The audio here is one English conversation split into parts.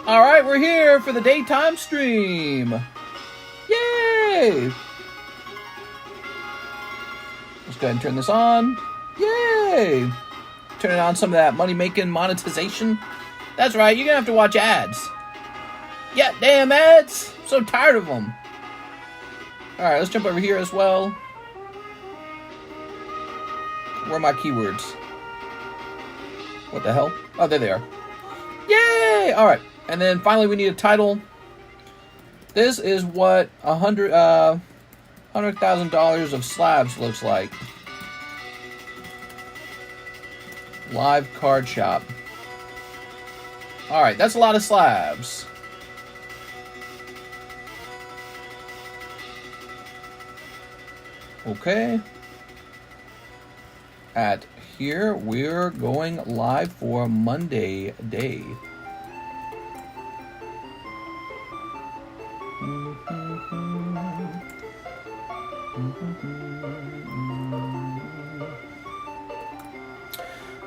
Alright, we're here for the daytime stream. Yay! Let's go ahead and turn this on. Yay! Turning on some of that money-making monetization. That's right, you're gonna have to watch ads. Yeah, damn ads! I'm so tired of them. Alright, let's jump over here as well. Where are my keywords? What the hell? Oh, there they are. Yay! Alright, and then finally we need a title. This is what $100,000 of slabs looks like. Live card shop. Alright, that's a lot of slabs. Okay. At here, we're going live for Monday day.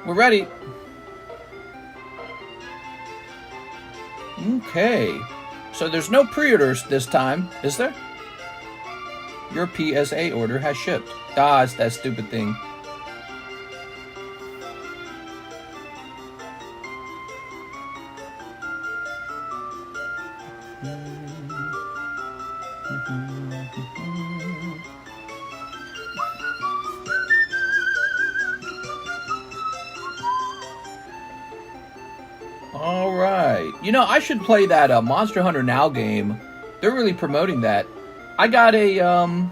We're ready. Okay. So there's no pre-orders this time, is there? Your PSA order has shipped. Ah, it's that stupid thing. Alright. You know, I should play that Monster Hunter Now game. They're really promoting that. I got an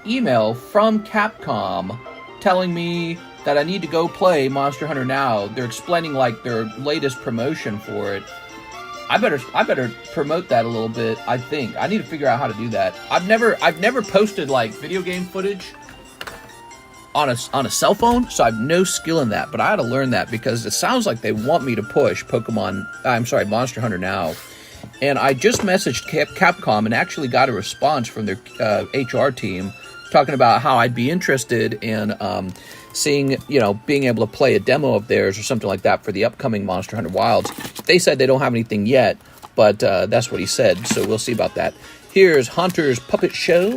email from Capcom telling me that I need to go play Monster Hunter Now. They're explaining like their latest promotion for it. I better promote that a little bit, I think. I need to figure out how to do that. I've never posted like video game footage on a cell phone, so I have no skill in that, but I had to learn that because it sounds like they want me to push Monster Hunter Now. And I just messaged Capcom and actually got a response from their HR team talking about how I'd be interested in seeing, being able to play a demo of theirs or something like that for the upcoming Monster Hunter Wilds. They said they don't have anything yet, but that's what he said, so we'll see about that. Here's Hunter's Puppet Show.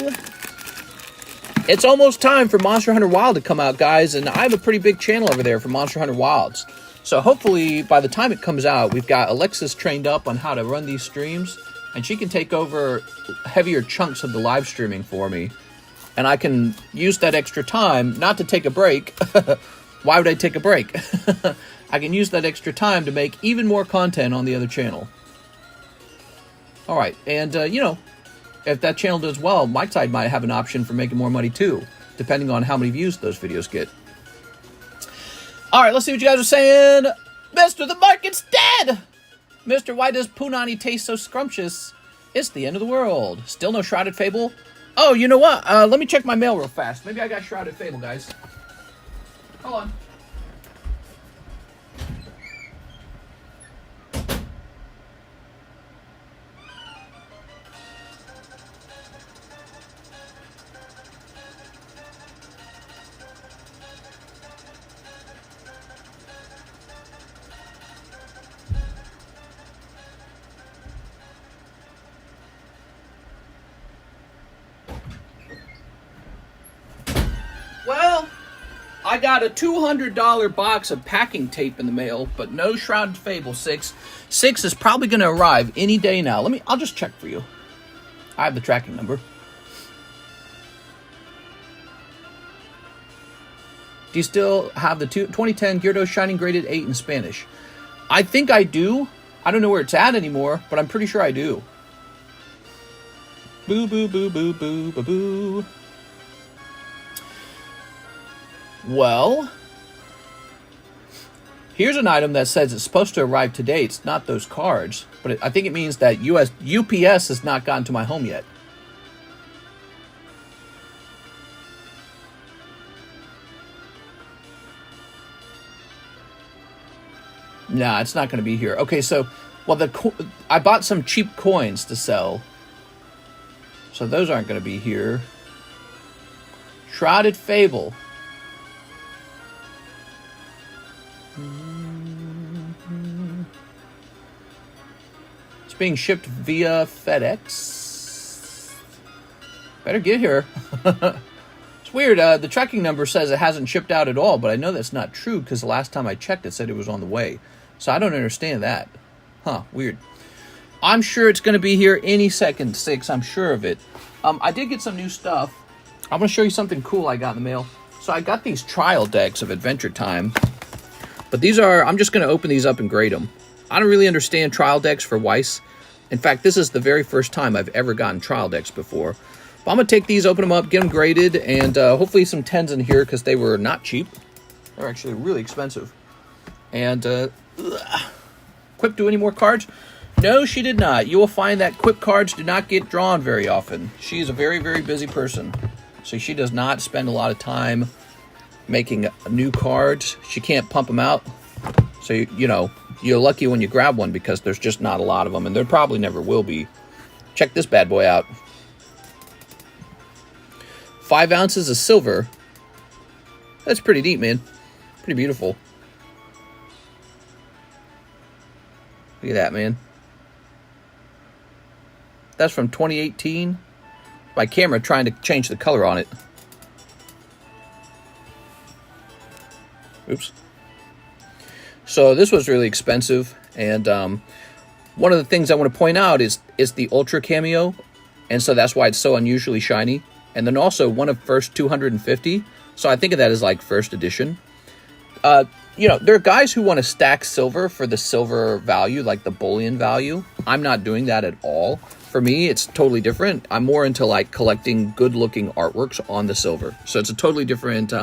It's almost time for Monster Hunter Wild to come out, guys, and I have a pretty big channel over there for Monster Hunter Wilds. So hopefully, by the time it comes out, we've got Alexis trained up on how to run these streams, and she can take over heavier chunks of the live streaming for me. And I can use that extra time, not to take a break. Why would I take a break? I can use that extra time to make even more content on the other channel. Alright, and, if that channel does well, my side might have an option for making more money too, depending on how many views those videos get. Alright, let's see what you guys are saying. Mr. The Market's dead! Mr. Why does Punani taste so scrumptious? It's the end of the world. Still no Shrouded Fable? Oh, you know what? Let me check my mail real fast. Maybe I got Shrouded Fable, guys. Hold on. Well, I got a $200 box of packing tape in the mail, but no Shrouded Fable 6. 6 is probably going to arrive any day now. I'll just check for you. I have the tracking number. Do you still have the 2010 Gyarados Shining Graded 8 in Spanish? I think I do. I don't know where it's at anymore, but I'm pretty sure I do. Boo, boo, boo, boo, boo, boo, boo. Well, here's an item that says it's supposed to arrive today. It's not those cards, but I think it means that UPS has not gotten to my home yet. Nah, it's not going to be here. Okay, so, well, I bought some cheap coins to sell, so those aren't going to be here. Shrouded Fable. being shipped via FedEx. Better get here. It's weird. The tracking number says it hasn't shipped out at all, but I know that's not true because the last time I checked, it said it was on the way. So I don't understand that. Huh, weird. I'm sure it's going to be here any second, 6. I'm sure of it. I did get some new stuff. I'm going to show you something cool I got in the mail. So I got these trial decks of Adventure Time. But these are, I'm just going to open these up and grade them. I don't really understand trial decks for Weiss. In fact, this is the very first time I've ever gotten trial decks before. But I'm going to take these, open them up, get them graded, and hopefully some 10s in here because they were not cheap. They're actually really expensive. And, Quip do any more cards? No, she did not. You will find that Quip cards do not get drawn very often. She is a very, very busy person. So she does not spend a lot of time making new cards. She can't pump them out. So, you know, you're lucky when you grab one because there's just not a lot of them. And there probably never will be. Check this bad boy out. 5 ounces of silver. That's pretty neat, man. Pretty beautiful. Look at that, man. That's from 2018. My camera trying to change the color on it. Oops. So this was really expensive. And one of the things I want to point out is the Ultra Cameo. And so that's why it's so unusually shiny. And then also one of first 250. So I think of that as like first edition. You know, there are guys who want to stack silver for the silver value, like the bullion value. I'm not doing that at all. For me, it's totally different. I'm more into like collecting good-looking artworks on the silver. So it's a totally different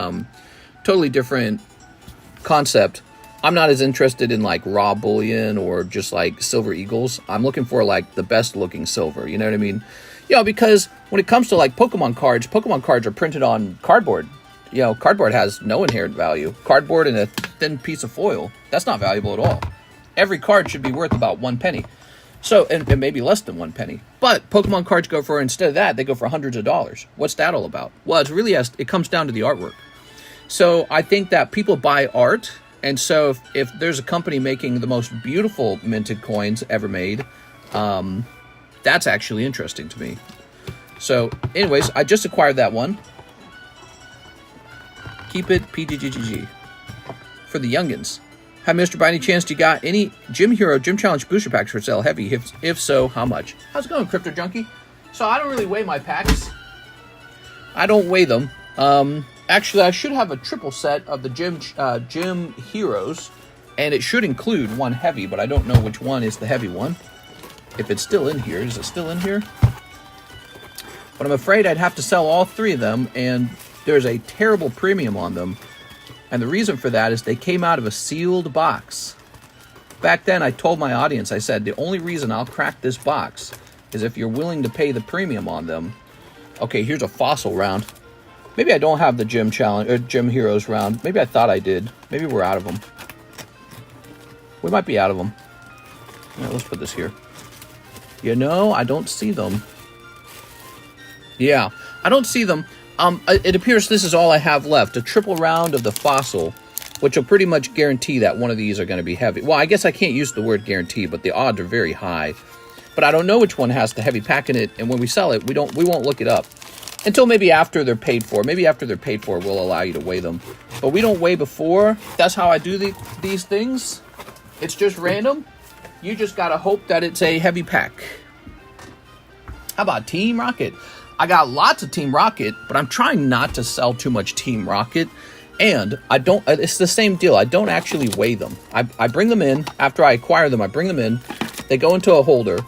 concept. I'm not as interested in like raw bullion or just like silver eagles. I'm looking for like the best-looking silver. You know what I mean? You know, because when it comes to like Pokemon cards are printed on cardboard. You know, cardboard has no inherent value. Cardboard and a thin piece of foil, that's not valuable at all. Every card should be worth about 1 penny. So, and maybe less than 1 penny. But Pokemon cards go for, instead of that, they go for hundreds of dollars. What's that all about? Well, it's really, it comes down to the artwork. So I think that people buy art. And so if there's a company making the most beautiful minted coins ever made, that's actually interesting to me. So anyways, I just acquired that one. Keep it PGGGG. For the youngins. Hi, Mr. By any chance, do you got any Gym Hero Gym Challenge booster packs for sale heavy? If so, how much? How's it going, Crypto Junkie? So I don't really weigh my packs. I don't weigh them. Actually, I should have a triple set of the Gym Heroes, and it should include one heavy, but I don't know which one is the heavy one. If it's still in here. Is it still in here? But I'm afraid I'd have to sell all 3 of them, and there's a terrible premium on them. And the reason for that is they came out of a sealed box. Back then, I told my audience, I said, the only reason I'll crack this box is if you're willing to pay the premium on them. Okay, here's a fossil round. Maybe I don't have the Gym Challenge or Gym Heroes round. Maybe I thought I did. Maybe we're out of them. We might be out of them. Yeah, let's put this here. You know, I don't see them. Yeah, I don't see them. It appears this is all I have left. A triple round of the fossil, which will pretty much guarantee that one of these are going to be heavy. Well, I guess I can't use the word guarantee, but the odds are very high. But I don't know which one has the heavy pack in it, and when we sell it, we won't look it up. Until maybe after they're paid for. Maybe after they're paid for, we'll allow you to weigh them. But we don't weigh before. That's how I do these things. It's just random. You just got to hope that it's a heavy pack. How about Team Rocket? I got lots of Team Rocket, but I'm trying not to sell too much Team Rocket. And I don't, it's the same deal. I don't actually weigh them. I bring them in. After I acquire them, I bring them in. They go into a holder.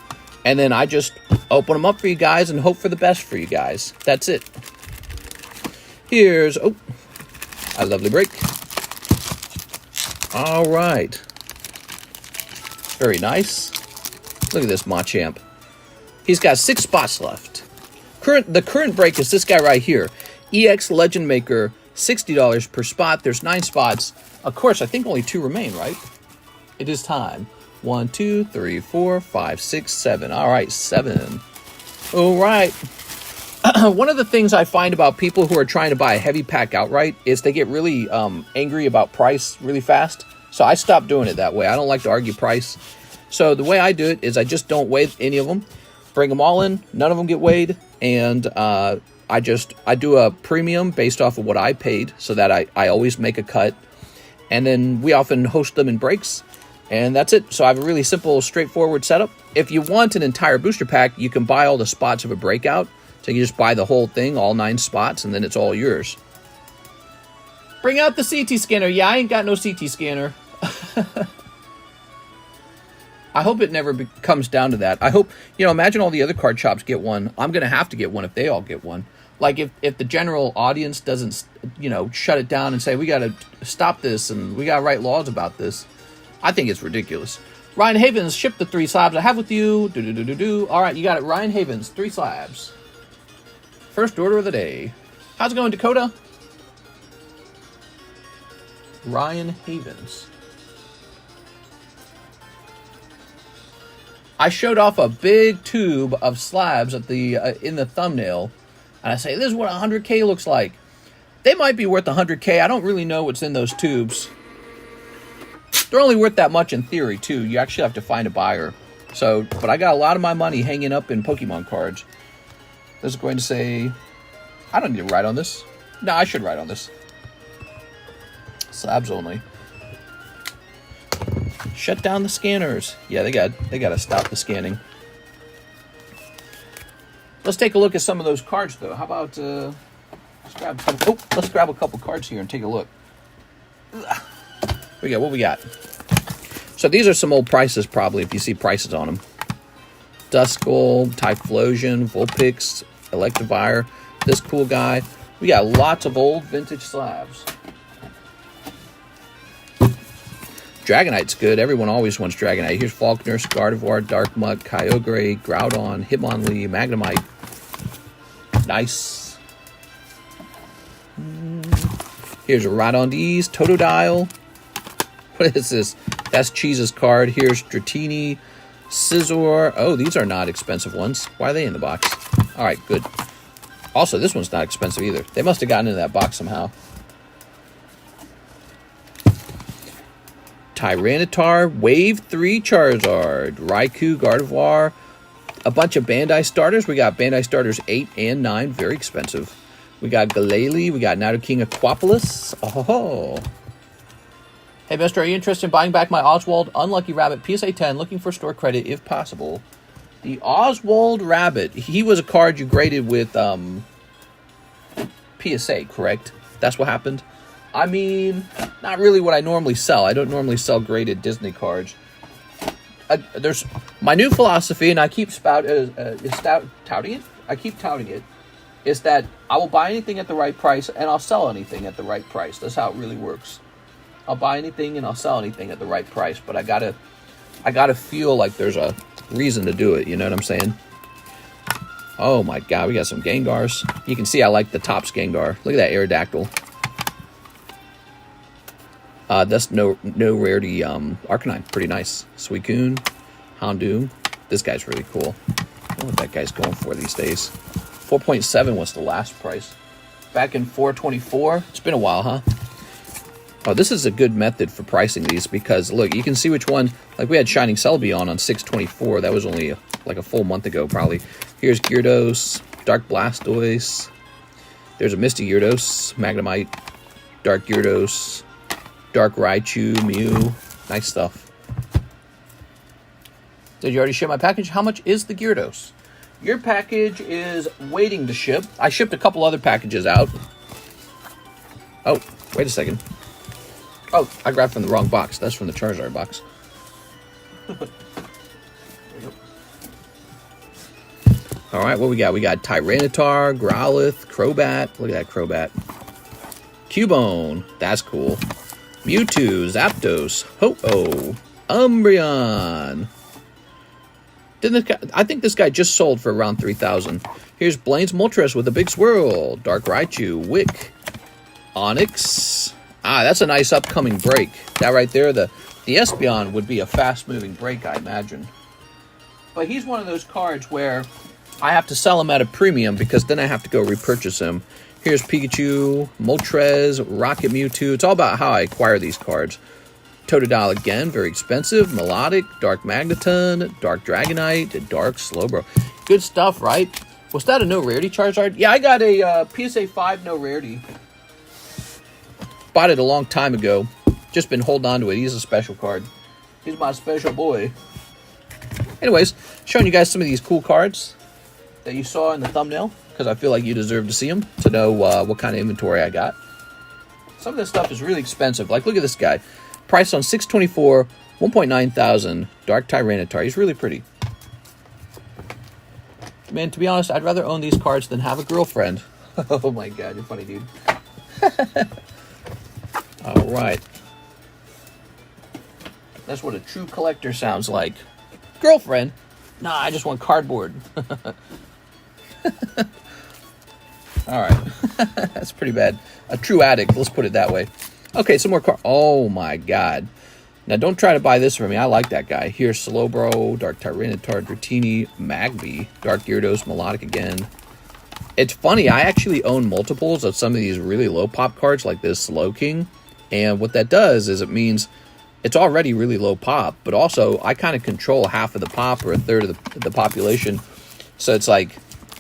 And then I just open them up for you guys and hope for the best for you guys. That's it. Here's, oh, a lovely break. All right. Very nice. Look at this Machamp. He's got 6 spots left. The current break is this guy right here. EX Legend Maker, $60 per spot. There's 9 spots. Of course, I think only 2 remain, right? It is time. 1, 2, 3, 4, 5, 6, 7. All right, 7. All right. One of the things I find about people who are trying to buy a heavy pack outright is they get really angry about price really fast. So I stopped doing it that way. I don't like to argue price. So the way I do it is I just don't weigh any of them. Bring them all in. None of them get weighed. And I do a premium based off of what I paid so that I always make a cut. And then we often host them in breaks. And that's it. So I have a really simple, straightforward setup. If you want an entire booster pack, you can buy all the spots of a breakout. So you just buy the whole thing, all 9 spots, and then it's all yours. Bring out the CT scanner. Yeah, I ain't got no CT scanner. I hope it never comes down to that. I hope, imagine all the other card shops get one. I'm going to have to get one if they all get one. Like if the general audience doesn't, shut it down and say, we got to stop this and we got to write laws about this. I think it's ridiculous. Ryan Havens, ship the 3 slabs I have with you. All right, you got it. Ryan Havens, 3 slabs. First order of the day. How's it going, Dakota? Ryan Havens. I showed off a big tube of slabs at the in the thumbnail, and I say, this is what 100K looks like. They might be worth 100K. I don't really know what's in those tubes. They're only worth that much in theory, too. You actually have to find a buyer. So, but I got a lot of my money hanging up in Pokemon cards. This is going to say, I don't need to write on this. No, I should write on this. Slabs only. Shut down the scanners. Yeah, they got to stop the scanning. Let's take a look at some of those cards, though. How about let's grab a couple cards here and take a look. What we got? So these are some old prices, probably, if you see prices on them. Duskull, Typhlosion, Vulpix, Electivire, this cool guy. We got lots of old vintage slabs. Dragonite's good. Everyone always wants Dragonite. Here's Faulkner, Gardevoir, Darkmud, Kyogre, Groudon, Hitmonlee, Magnemite. Nice. Here's a Rhodondees, Totodile. What is this? That's Cheese's card. Here's Dratini, Scizor. Oh, these are not expensive ones. Why are they in the box? All right, good. Also, this one's not expensive either. They must have gotten into that box somehow. Tyranitar, Wave 3 Charizard, Raikou, Gardevoir, a bunch of Bandai starters. We got Bandai starters 8 and 9, very expensive. We got Galele, we got Nidoking Aquapolis. Oh. Hey, Bstr, are you interested in buying back my Oswald Unlucky Rabbit PSA 10, looking for store credit if possible? The Oswald Rabbit, he was a card you graded with PSA, correct? That's what happened? I mean, not really what I normally sell. I don't normally sell graded Disney cards. There's my new philosophy, and I keep touting it. I keep touting it. Is that I will buy anything at the right price, and I'll sell anything at the right price. That's how it really works. I'll buy anything and I'll sell anything at the right price, but I gotta feel like there's a reason to do it. You know what I'm saying? Oh my God, we got some Gengars. You can see I like the Topps Gengar. Look at that Aerodactyl. That's no rarity Arcanine. Pretty nice. Suicune, Houndoom. This guy's really cool. I don't know what that guy's going for these days. 4.7 was the last price. Back in 424. It's been a while, huh? Oh, this is a good method for pricing these because, look, you can see which one. Like, we had Shining Celebi on 624. That was only like a full month ago, probably. Here's Gyarados, Dark Blastoise. There's a Misty Gyarados, Magnemite, Dark Gyarados, Dark Raichu, Mew. Nice stuff. Did you already ship my package? How much is the Gyarados? Your package is waiting to ship. I shipped a couple other packages out. Oh, wait a second. Oh, I grabbed from the wrong box. That's from the Charizard box. All right, what we got? We got Tyranitar, Growlithe, Crobat. Look at that Crobat. Cubone. That's cool. Mewtwo, Zapdos, Ho-Oh, Umbreon. I think this guy just sold for around 3,000. Here's Blaine's Moltres with a big swirl. Dark Raichu, Wick, Onyx. Ah, that's a nice upcoming break. That right there, the Espeon would be a fast-moving break, I imagine. But he's one of those cards where I have to sell him at a premium because then I have to go repurchase him. Here's Pikachu, Moltres, Rocket Mewtwo. It's all about how I acquire these cards. Totodile again, very expensive. Melodic, Dark Magneton, Dark Dragonite, and Dark Slowbro. Good stuff, right? Was that a no rarity Charizard? Yeah, I got a PSA 5 no rarity. Bought it a long time ago. Just been holding on to it. He's a special card. He's my special boy. Anyways, showing you guys some of these cool cards that you saw in the thumbnail, because I feel like you deserve to see them to know what kind of inventory I got. Some of this stuff is really expensive. Like, look at this guy. Priced on 624, 1.9 thousand. Dark Tyranitar. He's really pretty. Man, to be honest, I'd rather own these cards than have a girlfriend. Oh my god, you're funny, dude. Alright. That's what a true collector sounds like. Girlfriend? Nah, I just want cardboard. Alright. That's pretty bad. A true addict, let's put it that way. Okay, some more cards. Oh my god. Now, don't try to buy this for me. I like that guy. Here's Slowbro, Dark Tyranitar, Dratini, Magby, Dark Gyarados, Melodic again. It's funny, I actually own multiples of some of these really low pop cards, like this Slow King. And what that does is it means it's already really low pop, but also I kind of control half of the pop or a third of the population. So it's like,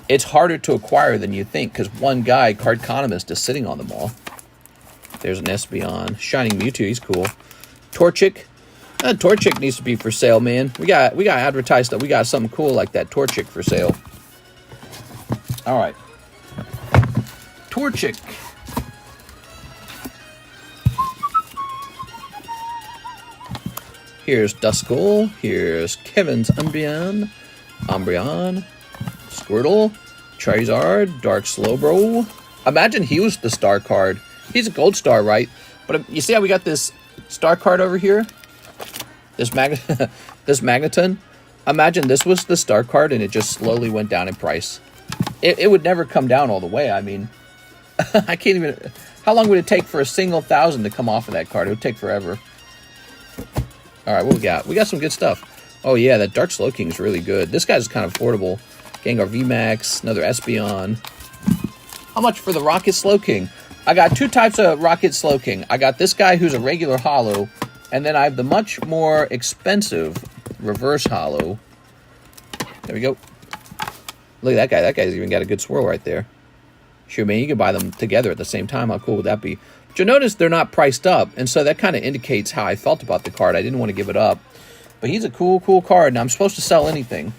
it's harder to acquire than you think, because one guy, Cardconomist, is sitting on them all. There's an Espeon. Shining Mewtwo, he's cool. Torchic. Torchic needs to be for sale, man. We got advertised that we got something cool like that Torchic for sale. Alright. Torchic. Here's Duskull. Here's Kevin's Umbreon. Squirtle. Charizard. Dark Slowbro. Imagine he was the star card. He's a gold star, right? But you see how we got this star card over here? This Magneton? Imagine this was the star card and it just slowly went down in price. It would never come down all the way. I mean, I can't even... How long would it take for a single 1,000 to come off of that card? It would take forever. Alright, what we got? We got some good stuff. Oh yeah, that Dark Slow King is really good. This guy's kind of affordable. Gengar VMAX, another Espeon. How much for the Rocket Slow King? I got two types of Rocket Slow King. I got this guy who's a regular holo, and then I have the much more expensive reverse holo. There we go. Look at that guy. That guy's even got a good swirl right there. Sure, man, you can buy them together at the same time. How cool would that be? But you'll notice they're not priced up, and so that kind of indicates how I felt about the card. I didn't want to give it up. But he's a cool, cool card, and I'm supposed to sell anything.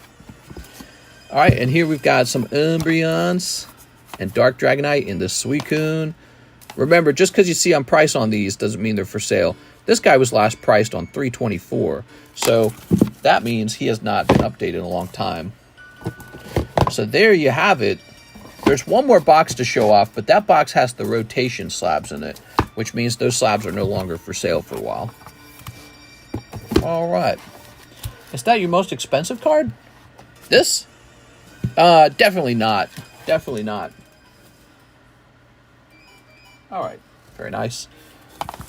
All right, and here we've got some Umbreons and Dark Dragonite in the Suicune. Remember, just because you see on price on these doesn't mean they're for sale. This guy was last priced on $324, so that means he has not been updated in a long time. So there you have it. There's one more box to show off, but that box has the rotation slabs in it, which means those slabs are no longer for sale for a while. All right. Is that your most expensive card? This? Definitely not. Definitely not. All right. Very nice.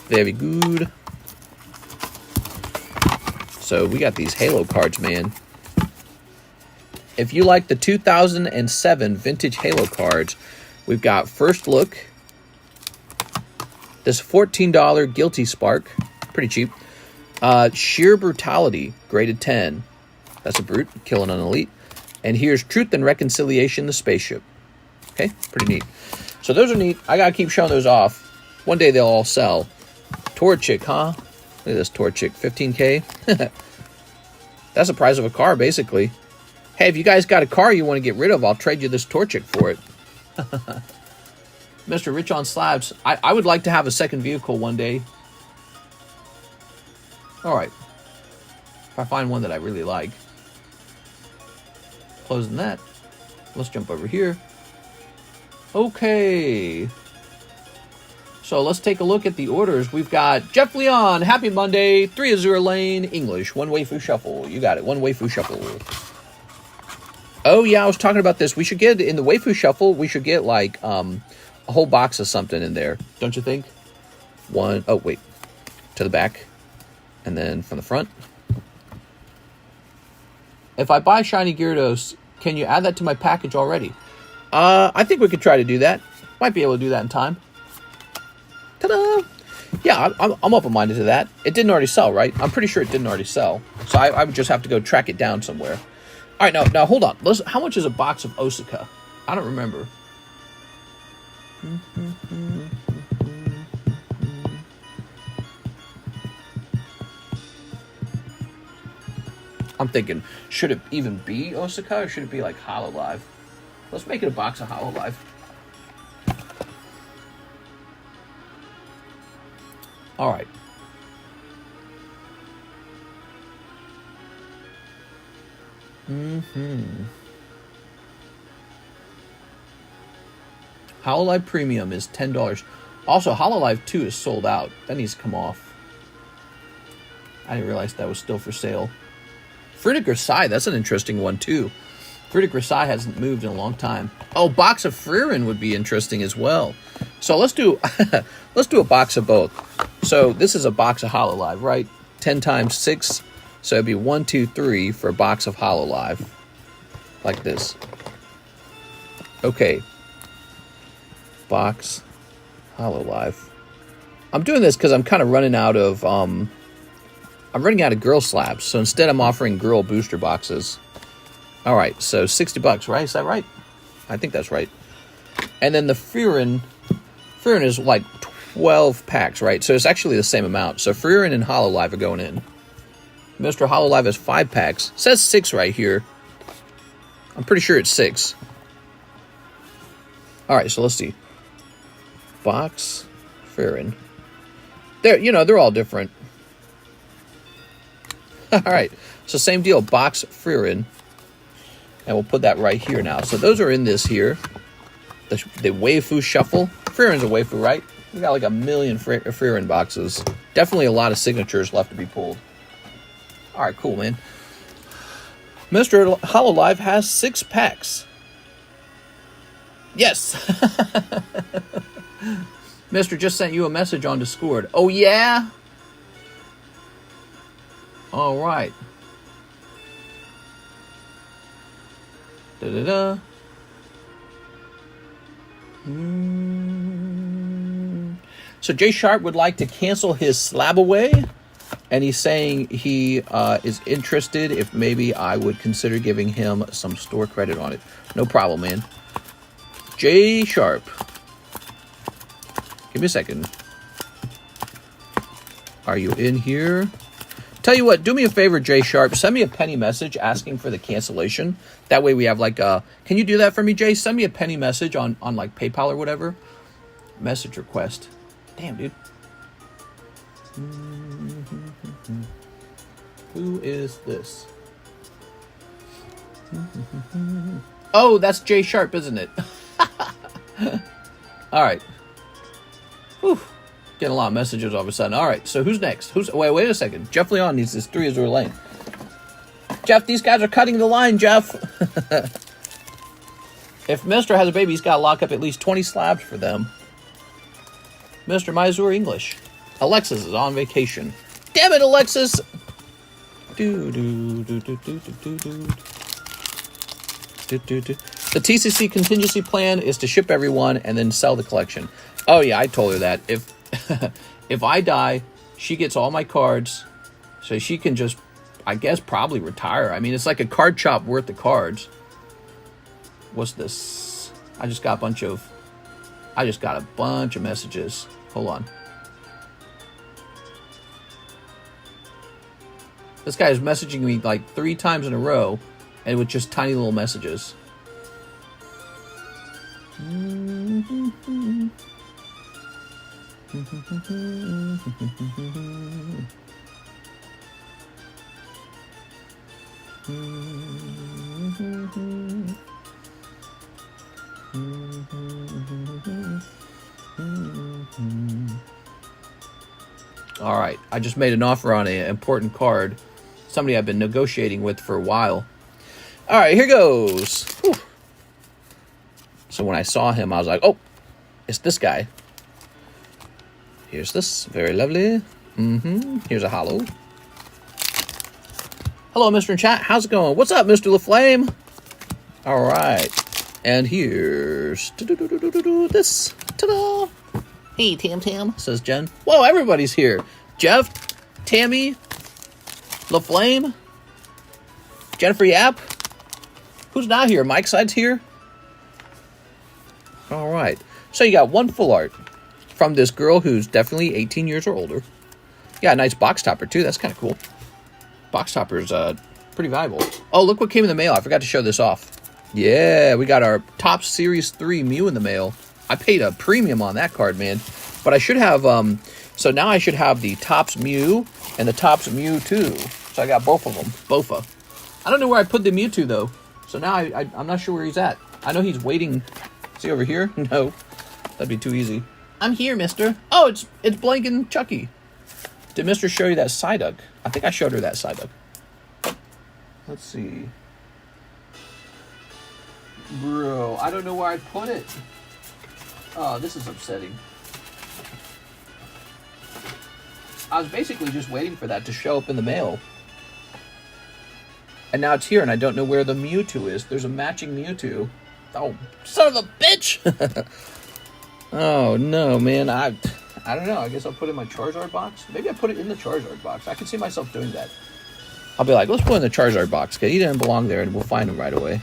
Very good. So we got these Halo cards, man. If you like the 2007 vintage Halo cards, we've got First Look. This $14 Guilty Spark. Pretty cheap. Sheer Brutality, graded 10. That's a brute, killing an elite. And here's Truth and Reconciliation, the spaceship. Okay, pretty neat. So those are neat. I gotta keep showing those off. One day they'll all sell. Torchic, huh? Look at this Torchic, 15K. That's the price of a car, basically. Hey, if you guys got a car you want to get rid of, I'll trade you this Torchic for it. Mr. Rich on Slabs. I would like to have a second vehicle one day. Alright. If I find one that I really like. Closing that. Let's jump over here. Okay. So let's take a look at the orders. We've got Jeff Leon, Happy Monday, 3 Azure Lane, English, 1 Waifu Shuffle. You got it, 1 Waifu Shuffle. Oh yeah, I was talking about this. We should get, in the Waifu Shuffle, we should get like a whole box of something in there. Don't you think? One, oh wait, to the back. And then from the front. If I buy Shiny Gyarados, can you add that to my package already? I think we could try to do that. Might be able to do that in time. Ta-da! Yeah, I'm open-minded to that. It didn't already sell, right? I'm pretty sure it didn't already sell. So I would just have to go track it down somewhere. All right, now hold on. Listen, how much is a box of Osaka? I don't remember. I'm thinking, should it even be Osaka or should it be like Hololive? Let's make it a box of Hololive. All right. Hololive Premium is $10. Also, Hololive 2 is sold out. That needs to come off. I didn't realize that was still for sale. Frida Grasai, that's an interesting one too. Frida Grasai hasn't moved in a long time. Oh, box of Frieren would be interesting as well. So let's do a box of both. So this is a box of Hololive, right? 10 times 6. So it'd be 1, 2, 3 for a box of Hololive. Like this. Okay. Box Hololive. I'm doing this because I'm kind of running out of I'm running out of girl slabs, so instead I'm offering girl booster boxes. All right, so $60, right? Is that right? I think that's right. And then the Frieren is like 12 packs, right? So it's actually the same amount. So Frieren and Hololive are going in. Mr. Hololive has 5 packs. It says 6 right here. I'm pretty sure it's 6. All right, so let's see. Box Frieren. They're all different. All right, so same deal, box Frieren. And we'll put that right here now. So those are in this here. The Waifu Shuffle. Frieren's a Waifu, right? We got like a million Frieren boxes. Definitely a lot of signatures left to be pulled. All right, cool, man. Mr. Hololive has 6 packs. Yes. Mister just sent you a message on Discord. Oh, yeah? All right. Da-da-da. So Jay Sharp would like to cancel his slab away, and he's saying he is interested if maybe I would consider giving him some store credit on it. No problem, man. Jay Sharp. Give me a second. Are you in here? Tell you what, do me a favor, Jay Sharp. Send me a penny message asking for the cancellation. That way we have like a... Can you do that for me, Jay? Send me a penny message on like PayPal or whatever. Message request. Damn, dude. Who is this? Oh, that's Jay Sharp, isn't it? All right. Whew. Getting a lot of messages all of a sudden. All right, so who's next? Wait a second. Jeff Leon needs his 3 Azure lane. Jeff, these guys are cutting the line, Jeff. If Mister has a baby, he's got to lock up at least 20 slabs for them. Mr. Mysore English. Alexis is on vacation. Damn it, Alexis! The TCC contingency plan is to ship everyone and then sell the collection. Oh yeah, I told her that. If I die, she gets all my cards, so she can just, I guess, probably retire. I mean, it's like a card shop worth of cards. What's this? I just got a bunch of messages. Hold on. This guy is messaging me like 3 times in a row, and with just tiny little messages. All right, I just made an offer on an important card. Somebody I've been negotiating with for a while. All right, here goes. Whew. So when I saw him, I was like, oh, it's this guy. Here's this. Very lovely. Here's a hollow. Hello, Mr. in Chat. How's it going? What's up, Mr. LaFlame? All right. And here's this. Ta-da. Hey, Tam Tam, says Jen. Whoa, everybody's here. Jeff, Tammy, LaFlame, Jennifer Yap. Who's not here? Mike Side's here. All right. So you got one full art from this girl who's definitely 18 years or older. Yeah, a nice box topper, too. That's kind of cool. Box topper's pretty valuable. Oh, look what came in the mail. I forgot to show this off. Yeah, we got our Topps Series 3 Mew in the mail. I paid a premium on that card, man. But I should have, so now I should have the Topps Mew and the Topps Mewtwo. So I got both of them. Bofa. I don't know where I put the Mewtwo, though. So now I'm not sure where he's at. I know he's waiting. Is he over here? No. That'd be too easy. I'm here, mister. Oh, it's Blank and Chucky. Did Mister show you that Psyduck? I think I showed her that Psyduck. Let's see. Bro, I don't know where I put it. Oh, this is upsetting. I was basically just waiting for that to show up in the mail. And now it's here, and I don't know where the Mewtwo is. There's a matching Mewtwo. Oh, son of a bitch! Oh, no, man. I don't know. I guess I'll put it in my Charizard box. Maybe I put it in the Charizard box. I can see myself doing that. I'll be like, let's put it in the Charizard box, because he didn't belong there, and we'll find him right away.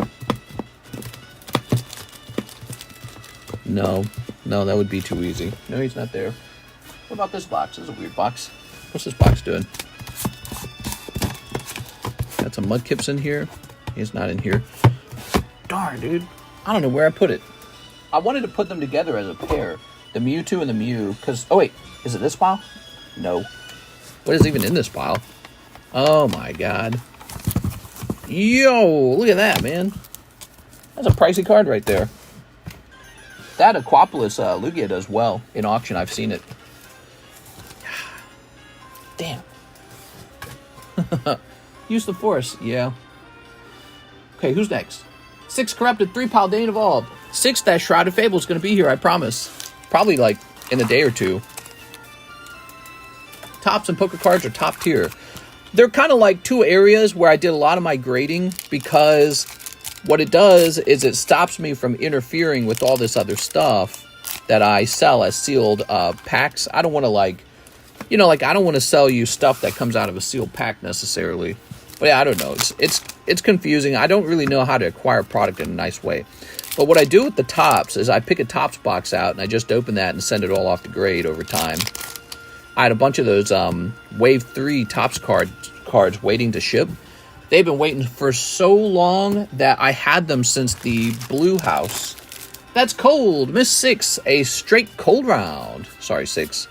No, that would be too easy. No, he's not there. What about this box? This is a weird box. What's this box doing? Got some Mudkips in here. He's not in here. Darn, dude. I don't know where I put it. I wanted to put them together as a pair. The Mewtwo and the Mew. Because, oh wait, is it this pile? No. What is even in this pile? Oh my god. Yo, look at that, man. That's a pricey card right there. That Eclpise Lugia does well in auction. I've seen it. Damn. Use the Force. Yeah. Okay, who's next? 6 Corrupted, 3 Paldean Evolved. 6 that Shrouded Fable is going to be here, I promise. Probably like in a day or two. Tops and Poker cards are top tier. They're kind of like two areas where I did a lot of my grading, because what it does is it stops me from interfering with all this other stuff that I sell as sealed packs. I don't want to I don't want to sell you stuff that comes out of a sealed pack necessarily. But yeah, I don't know. It's confusing. I don't really know how to acquire product in a nice way. But what I do with the Topps is I pick a Topps box out and I just open that and send it all off to grade over time. I had a bunch of those Wave 3 Topps cards waiting to ship. They've been waiting for so long that I had them since the Blue House. That's cold. Miss 6, a straight cold round. Sorry, 6.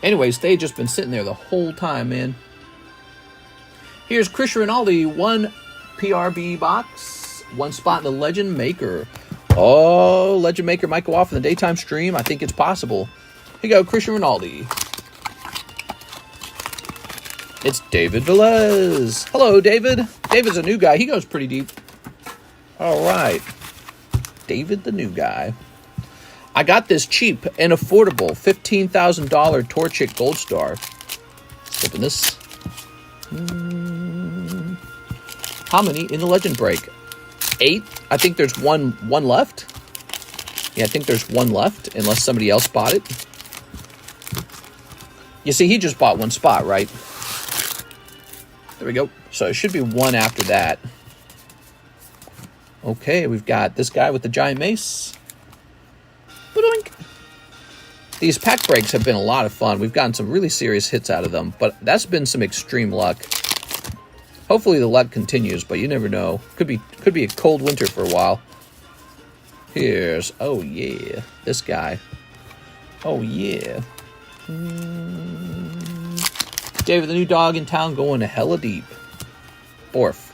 Anyways, they've just been sitting there the whole time, man. Here's Chris Rinaldi, 1 PRB box, 1 spot in the Legend Maker. Oh, Legend Maker might go off in the daytime stream. I think it's possible. Here you go, Chris Rinaldi. It's David Velez. Hello, David. David's a new guy. He goes pretty deep. All right. David, the new guy. I got this cheap and affordable $15,000 Torchic Gold Star. Let's open this. How many in the Legend Break? 8. I think there's one left. Yeah, I think there's 1 left, unless somebody else bought it. You see, he just bought 1 spot, right? There we go. So it should be 1 after that. Okay, we've got this guy with the giant mace. Ba-doink. These pack breaks have been a lot of fun. We've gotten some really serious hits out of them, but that's been some extreme luck. Hopefully the luck continues, but you never know. Could be a cold winter for a while. Here's, oh yeah, this guy. Oh yeah. David, the new dog in town, going hella deep. Borf.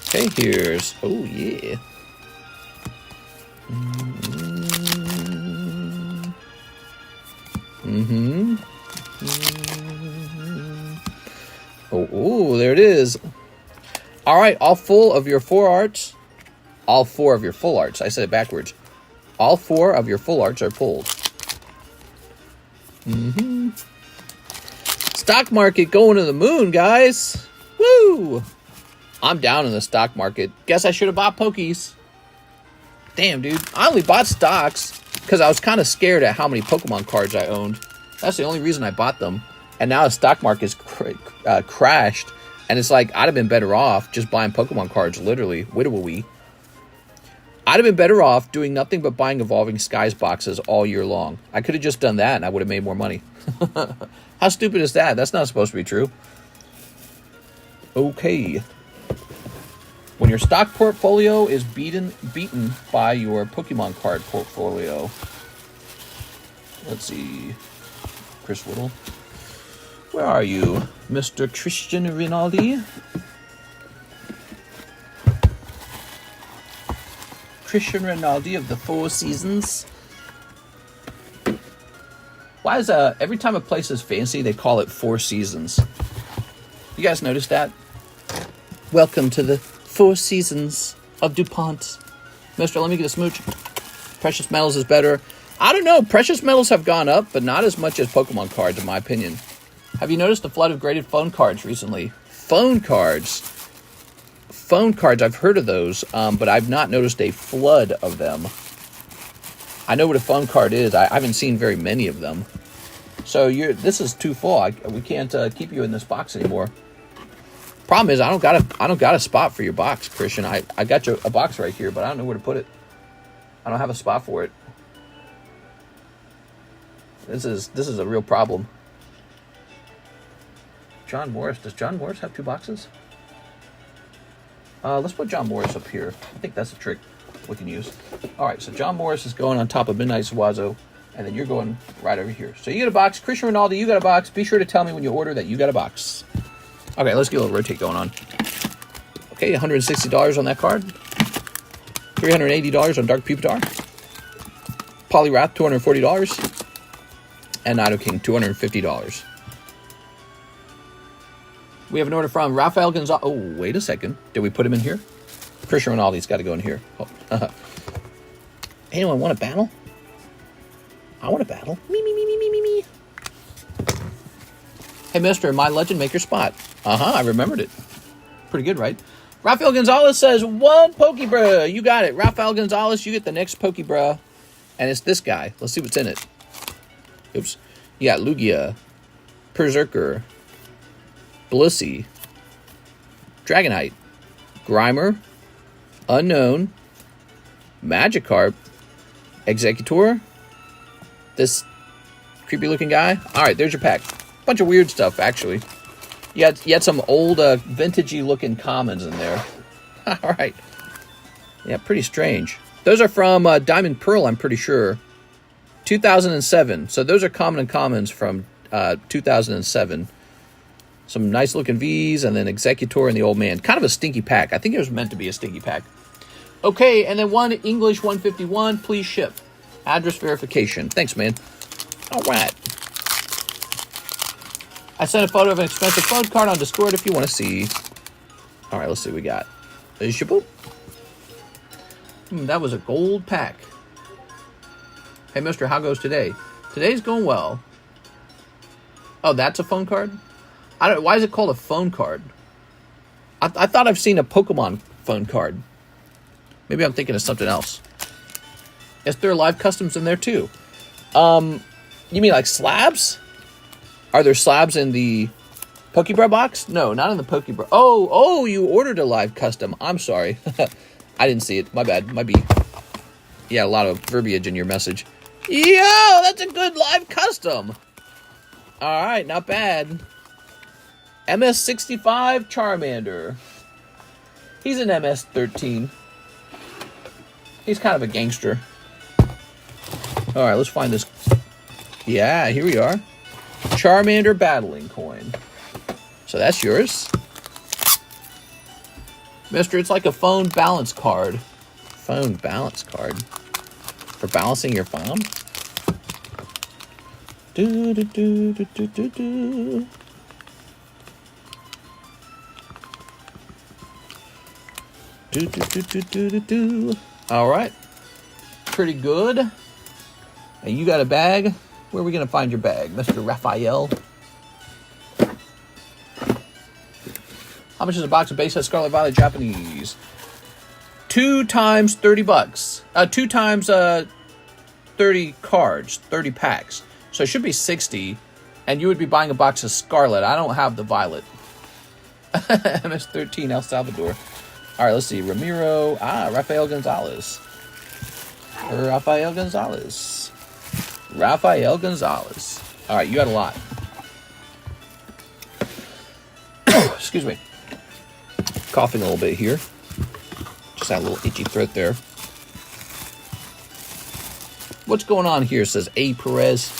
Okay, here's, oh yeah. Oh, there it is. All right, all 4 of your full arts. All 4 of your full arts. I said it backwards. All 4 of your full arts are pulled. Stock market going to the moon, guys. Woo! I'm down in the stock market. Guess I should have bought Pokies. Damn, dude. I only bought stocks. because I was kind of scared at how many Pokemon cards I owned. That's the only reason I bought them. And now the stock market's crashed, and it's like I'd have been better off just buying Pokemon cards, literally. Widowy. I'd have been better off doing nothing but buying Evolving Skies boxes all year long. I could have just done that, and I would have made more money. How stupid is that? That's not supposed to be true. Okay. When your stock portfolio is beaten by your Pokemon card portfolio. Let's see. Chris Whittle. Where are you, Mr. Christian Rinaldi? Christian Rinaldi of the Four Seasons. Why is every time a place is fancy, they call it Four Seasons? You guys notice that? Welcome to the Four Seasons of DuPont. Mister, let me get a smooch. Precious metals is better. I don't know. Precious metals have gone up, but not as much as Pokemon cards, in my opinion. Have you noticed the flood of graded phone cards recently? Phone cards. Phone cards, I've heard of those, but I've not noticed a flood of them. I know what a phone card is. I haven't seen very many of them. So this is too full. We can't keep you in this box anymore. Problem is, I don't got a spot for your box, Christian. I got you a box right here, but I don't know where to put it. I don't have a spot for it. This is a real problem. John Morris. Does John Morris have two boxes? Let's put John Morris up here. I think that's a trick we can use. All right, so John Morris is going on top of Midnight Sawazo, and then you're going right over here. So you get a box. Christian Rinaldi, you got a box. Be sure to tell me when you order that you got a box. Okay, let's get a little rotate going on. Okay, $160 on that card. $380 on Dark Pupitar. Poliwrath, $240. And Nido King, $250. We have an order from Rafael Gonzalez. Oh, wait a second. Did we put him in here? Christian Ronaldi's got to go in here. Oh. Anyone want a battle? I want a battle. Me. Hey, mister, my Legend Maker spot. I remembered it. Pretty good, right? Rafael Gonzalez says, one Pokebra. You got it. Rafael Gonzalez, you get the next Pokebra. And it's this guy. Let's see what's in it. Oops. You got Lugia, Berserker, Blissey, Dragonite, Grimer, Unknown, Magikarp, Executor, this creepy looking guy. Alright, there's your pack. Bunch of weird stuff, actually. You had some old vintagey looking commons in there. Alright. Yeah, pretty strange. Those are from Diamond Pearl, I'm pretty sure. 2007. So those are common and commons from 2007. Some nice looking V's, and then Executor and the Old Man. Kind of a stinky pack. I think it was meant to be a stinky pack. Okay, and then one English 151. Please ship. Address verification. Thanks, man. All right. I sent a photo of an expensive phone card on Discord if you want to see. All right, let's see what we got. That was a gold pack. Hey, mister, how goes today? Today's going well. Oh, that's a phone card? Why is it called a phone card? I thought I've seen a Pokemon phone card. Maybe I'm thinking of something else. Yes, there are live customs in there too. You mean like slabs? Are there slabs in the Pokebra box? No, not in the Pokebra. Oh, you ordered a live custom. I'm sorry. I didn't see it. My bad. My B. Yeah, a lot of verbiage in your message. Yo, that's a good live custom. All right, not bad. MS65 Charmander. He's an MS13. He's kind of a gangster. All right, let's find this. Yeah, here we are. Charmander Battling Coin. So that's yours. Mister, it's like a phone balance card. Phone balance card. For balancing your phone? All right. Pretty good. And you got a bag. Where are we going to find your bag, Mr. Raphael? How much is a box of base set Scarlet Violet Japanese? 2 times $30. 2 times 30 cards, 30 packs. So it should be 60. And you would be buying a box of Scarlet. I don't have the Violet. MS13 El Salvador. All right, let's see. Ramiro. Rafael Gonzalez. Rafael Gonzalez. Rafael Gonzalez. All right, you got a lot. Excuse me. Coughing a little bit here. Just had a little itchy throat there. What's going on here, says A. Perez.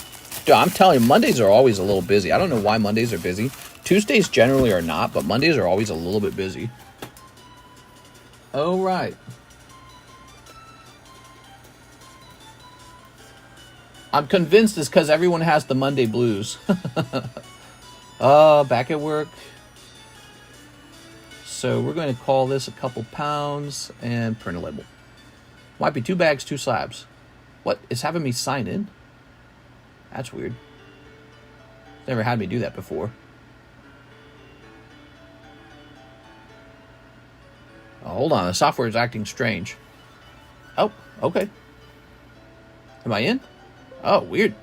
Dude, I'm telling you, Mondays are always a little busy. I don't know why Mondays are busy. Tuesdays generally are not, but Mondays are always a little bit busy. Oh, right. I'm convinced it's because everyone has the Monday blues. Back at work. So we're going to call this a couple pounds and print a label. Might be 2 bags, 2 slabs. What? It's having me sign in? That's weird. Never had me do that before. Oh, hold on. The software is acting strange. Oh, okay. Am I in? Oh, weird.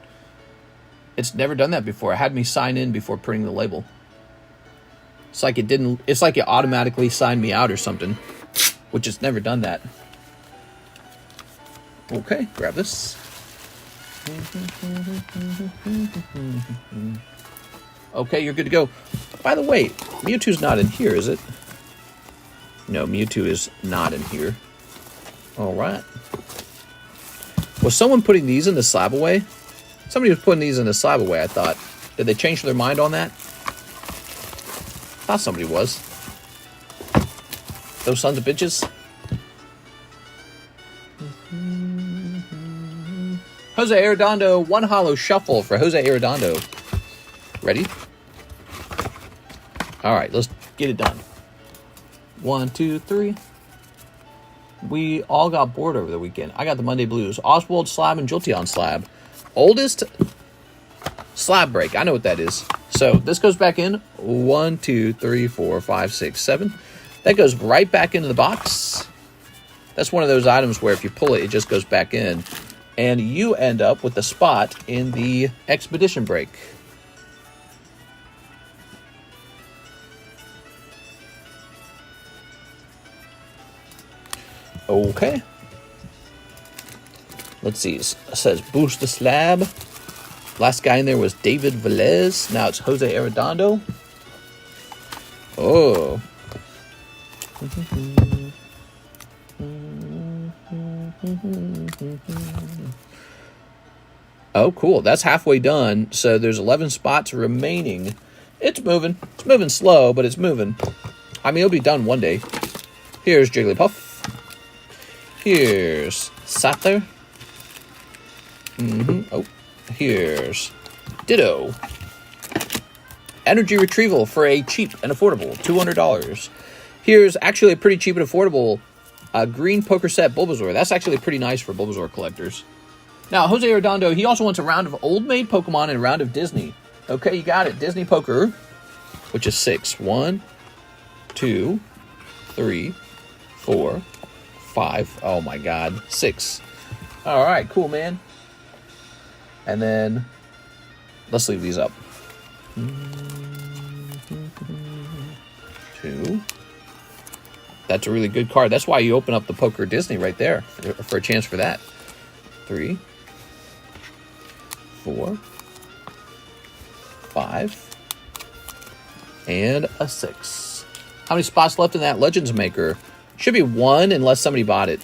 It's never done that before. It had me sign in before printing the label. It's like it didn't. It's like it automatically signed me out or something, which it's never done that. Okay, grab this. Okay, you're good to go. By the way, Mewtwo's not in here, is it? No, Mewtwo is not in here. All right. Was someone putting these in the slab away? Somebody was putting these in the slab away, I thought. Did they change their mind on that? Thought somebody was. Those sons of bitches. Jose Arredondo, 1 holo shuffle for Jose Arredondo. Ready? All right, let's get it done. 1, 2, 3. We all got bored over the weekend. I got the Monday blues. Oswald slab and Jolteon slab. Oldest slab break. I know what that is. So this goes back in. 1, 2, 3, 4, 5, 6, 7. That goes right back into the box. That's one of those items where if you pull it, it just goes back in. And you end up with a spot in the Expedition break. Okay. Let's see. It says boost the slab. Last guy in there was David Velez. Now it's Jose Arredondo. Oh. Oh, cool. That's halfway done. So there's 11 spots remaining. It's moving. It's moving slow, but it's moving. I mean, it'll be done one day. Here's Jigglypuff. Here's Sattler. Oh, here's Ditto. Energy retrieval for a cheap and affordable $200. Here's actually a pretty cheap and affordable green poker set Bulbasaur. That's actually pretty nice for Bulbasaur collectors. Now, Jose Arredondo, he also wants a round of old maid Pokemon and a round of Disney. Okay, you got it. Disney poker, which is 6. 1, 2, 3, 4, 5. Oh my God, 6. All right, cool, man. And then let's leave these up. 2. That's a really good card. That's why you open up the Poker Disney right there for a chance for that. 3, 4, 5, and a 6. How many spots left in that Legends Maker? Should be 1 unless somebody bought it.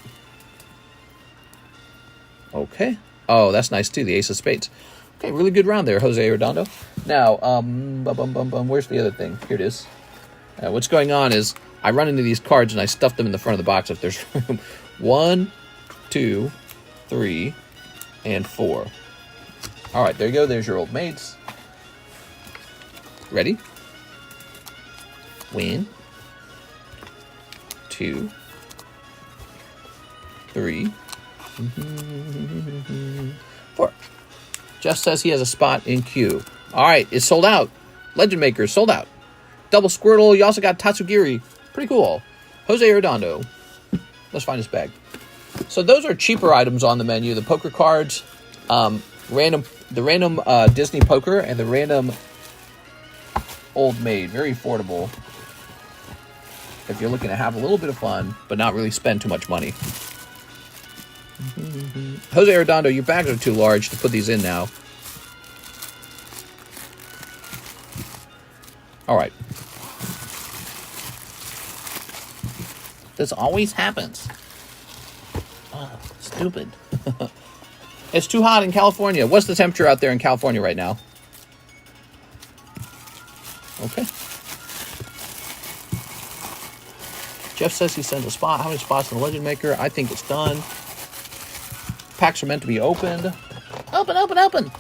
Okay. Oh, that's nice too. The Ace of Spades. Okay, really good round there, Jose Arredondo. Now, where's the other thing? Here it is. What's going on is I run into these cards and I stuff them in the front of the box if there's room. 1, 2, 3, and 4. All right, there you go. There's your old maids. Ready? 1, 2, 3, 4. Jeff says he has a spot in queue. All right, it's sold out. Legend Maker sold out. Double Squirtle. You also got Tatsugiri. Pretty cool. Jose Arredondo. Let's find his bag. So those are cheaper items on the menu. The poker cards The random Disney poker and the random old maid. Very affordable if you're looking to have a little bit of fun, but not really spend too much money. Jose Arredondo, your bags are too large to put these in now. All right. This always happens. Oh, stupid. It's too hot in California. What's the temperature out there in California right now? Okay. Jeff says he sends a spot. How many spots in the Legend Maker? I think it's done. Packs are meant to be opened. Open, open, open.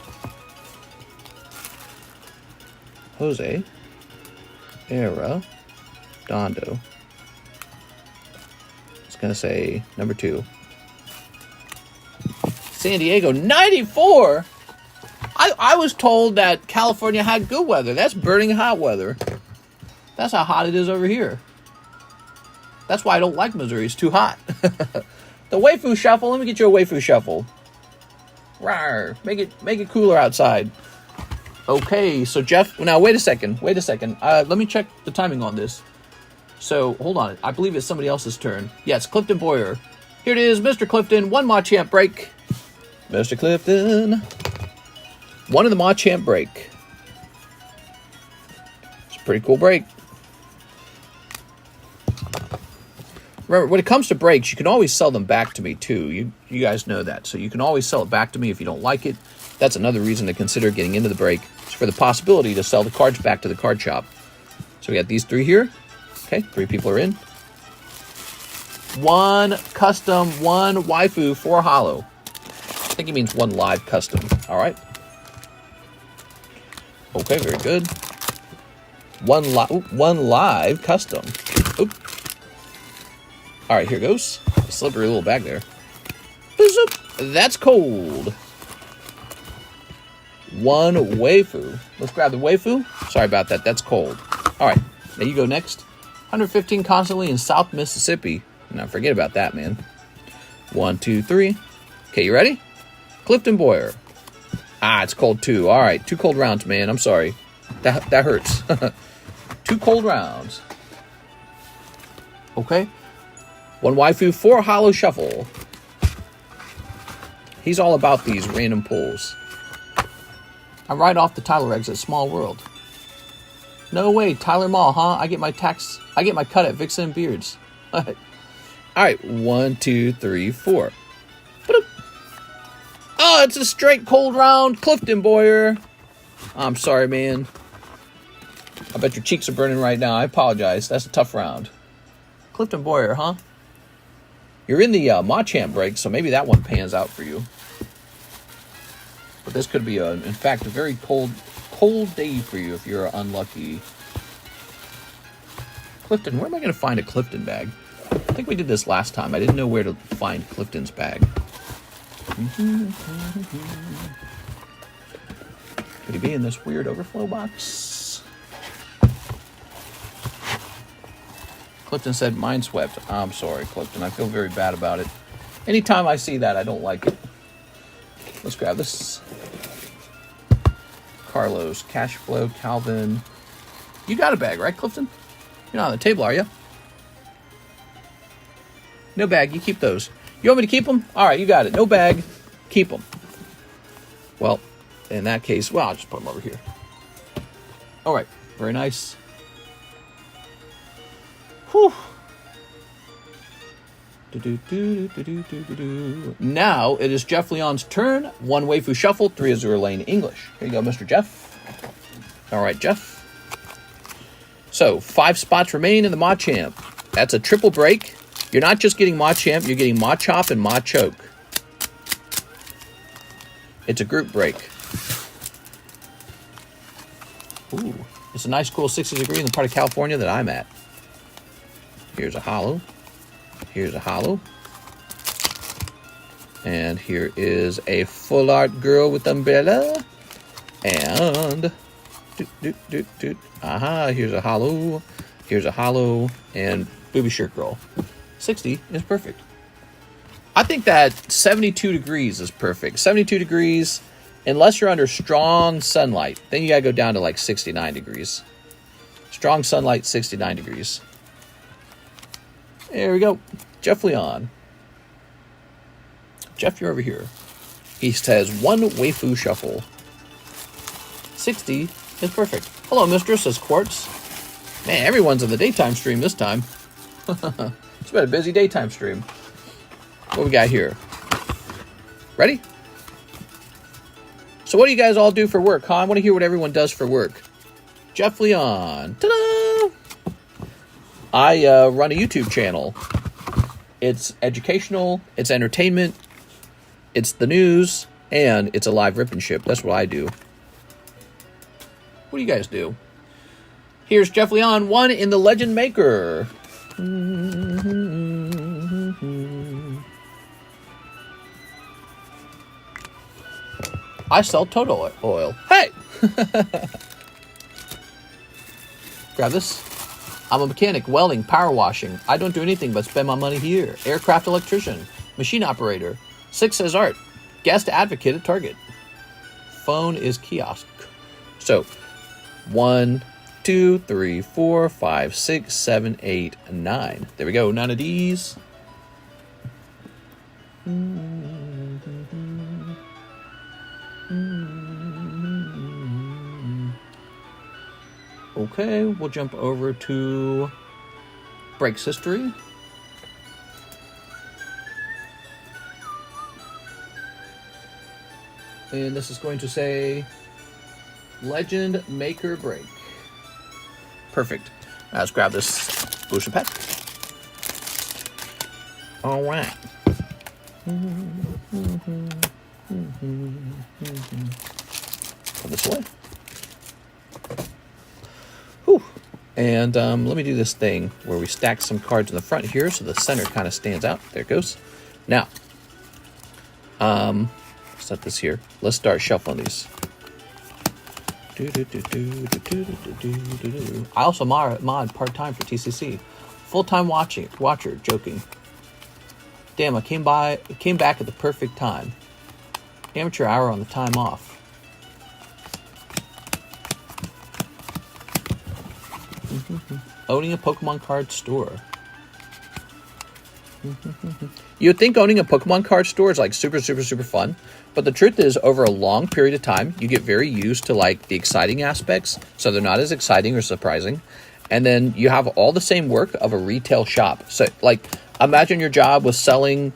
Jose. Era. Dondo. I was going to say number 2. San Diego, 94? I was told that California had good weather. That's burning hot weather. That's how hot it is over here. That's why I don't like Missouri. It's too hot. The Waifu Shuffle. Let me get you a Waifu Shuffle. Rawr. Make it cooler outside. Okay, so Jeff... Now, wait a second. Let me check the timing on this. So, hold on. I believe it's somebody else's turn. Yes, Clifton Boyer. Here it is, Mr. Clifton. 1 Machamp break. Mr. Clifton. 1 in the Machamp break. It's a pretty cool break. Remember, when it comes to breaks, you can always sell them back to me, too. You guys know that. So you can always sell it back to me if you don't like it. That's another reason to consider getting into the break. It's for the possibility to sell the cards back to the card shop. So we got these 3 here. Okay, 3 people are in. 1 custom, 1 waifu, 4 hollow. I think he means 1 live custom. All right. Okay, very good. 1 live custom. Oop. All right, here goes. Slippery little bag there. That's cold. 1 waifu. Let's grab the waifu. Sorry about that. That's cold. All right, now you go next. 115 constantly in South Mississippi. Now forget about that, man. 1, 2, 3. Okay, you ready? Clifton Boyer. Ah, it's cold too. All right, 2 cold rounds, man. I'm sorry. That hurts. 2 cold rounds. Okay. 1 waifu, 4 hollow shuffle. He's all about these random pulls. I'm right off the Tyler exit. Small world. No way, Tyler Mall, huh? I get my cut at Vixen and Beards. All right, 1, 2, 3, 4. Oh, it's a straight cold round, Clifton Boyer. I'm sorry, man. I bet your cheeks are burning right now. I apologize. That's a tough round. Clifton Boyer, huh? You're in the Machamp break, so maybe that one pans out for you. But this could be, in fact, a very cold day for you if you're unlucky. Clifton, where am I going to find a Clifton bag? I think we did this last time. I didn't know where to find Clifton's bag. Could he be in this weird overflow box? Clifton said, "Mind swept." I'm sorry, Clifton. I feel very bad about it. Anytime I see that, I don't like it. Let's grab this. Carlos, Cash Flow, Calvin. You got a bag, right, Clifton? You're not on the table, are you? No bag. You keep those. You want me to keep them? All right, you got it. No bag. Keep them. Well, in that case, well, I'll just put them over here. All right. Very nice. Whew. Now it is Jeff Leon's turn. 1 waifu shuffle, 3 Azure Lane English. Here you go, Mr. Jeff. All right, Jeff. So 5 spots remain in the Machamp. That's a triple break. You're not just getting Machamp, you're getting Machop and Machoke. It's a group break. Ooh, it's a nice, cool 60 degree in the part of California that I'm at. Here's a hollow. Here's a hollow. And here is a full art girl with umbrella. And here's a hollow. Here's a hollow. And booby shirt girl. 60 is perfect. I think that 72 degrees is perfect. 72 degrees, unless you're under strong sunlight. Then you got to go down to like 69 degrees. Strong sunlight, 69 degrees. There we go. Jeff Leon. Jeff, you're over here. He says, 1 waifu shuffle. 60 is perfect. Hello, Mistress, says Quartz. Man, everyone's in the daytime stream this time. It's been a busy daytime stream. What we got here? Ready? So what do you guys all do for work, huh? I want to hear what everyone does for work. Jeff Leon. Ta-da! I run a YouTube channel. It's educational, it's entertainment, it's the news, and it's a live rip and ship. That's what I do. What do you guys do? Here's Jeff Leon, 1 in the Legend Maker. I sell Total Oil. Hey! Grab this. I'm a mechanic, welding, power washing. I don't do anything but spend my money here. Aircraft electrician, machine operator. 6 says art. Guest advocate at Target. Phone is kiosk. So, 1, 2, 3, 4, 5, 6, 7, 8, 9. There we go. 9 of these. Okay, we'll jump over to Breaks History. And this is going to say Legend Maker Break. Perfect. Now let's grab this booster pack. All right. Put this away. Whew. And let me do this thing where we stack some cards in the front here so the center kind of stands out. There it goes. Now, set this here. Let's start shuffling these. I also mod part-time for TCC. Full-time watcher, joking. Damn, I came back at the perfect time. Amateur hour on the time off. Owning a Pokemon card store. You would think owning a Pokemon card store is like super fun, but the truth is, over a long period of time, you get very used to like the exciting aspects, so they're not as exciting or surprising. And then you have all the same work of a retail shop. So like, imagine your job was selling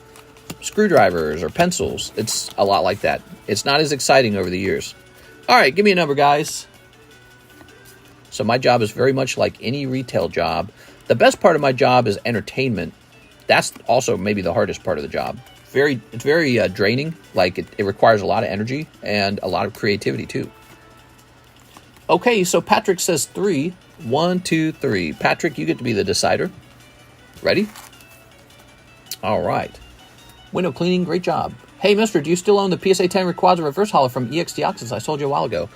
screwdrivers or pencils. It's a lot like that. It's not as exciting over the years. All right, give me a number, guys. So my job is very much like any retail job. The best part of my job is entertainment. That's also maybe the hardest part of the job. It's very draining. Like it requires a lot of energy and a lot of creativity too. Okay, so Patrick says 3. 1, 2, 3. Patrick, you get to be the decider. Ready? All right. Window cleaning, great job. Hey, mister, do you still own the PSA 10 Rayquaza Reverse Holo from EX Deoxys I sold you a while ago?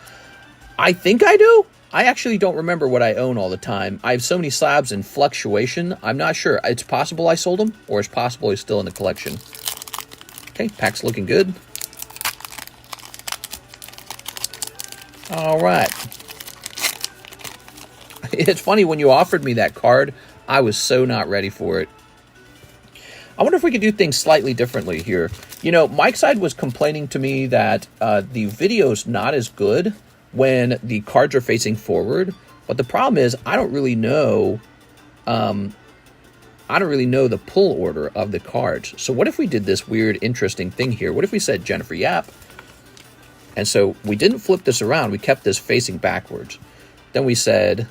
I think I do. I actually don't remember what I own all the time. I have so many slabs in fluctuation. I'm not sure. It's possible I sold them, or it's possible he's still in the collection. Okay, pack's looking good. All right. It's funny, when you offered me that card, I was so not ready for it. I wonder if we could do things slightly differently here. You know, Mike's side was complaining to me that the video's not as good when the cards are facing forward. But the problem is, I don't really know the pull order of the cards. So what if we did this weird, interesting thing here? What if we said Jennifer Yap? And so we didn't flip this around. We kept this facing backwards. Then we said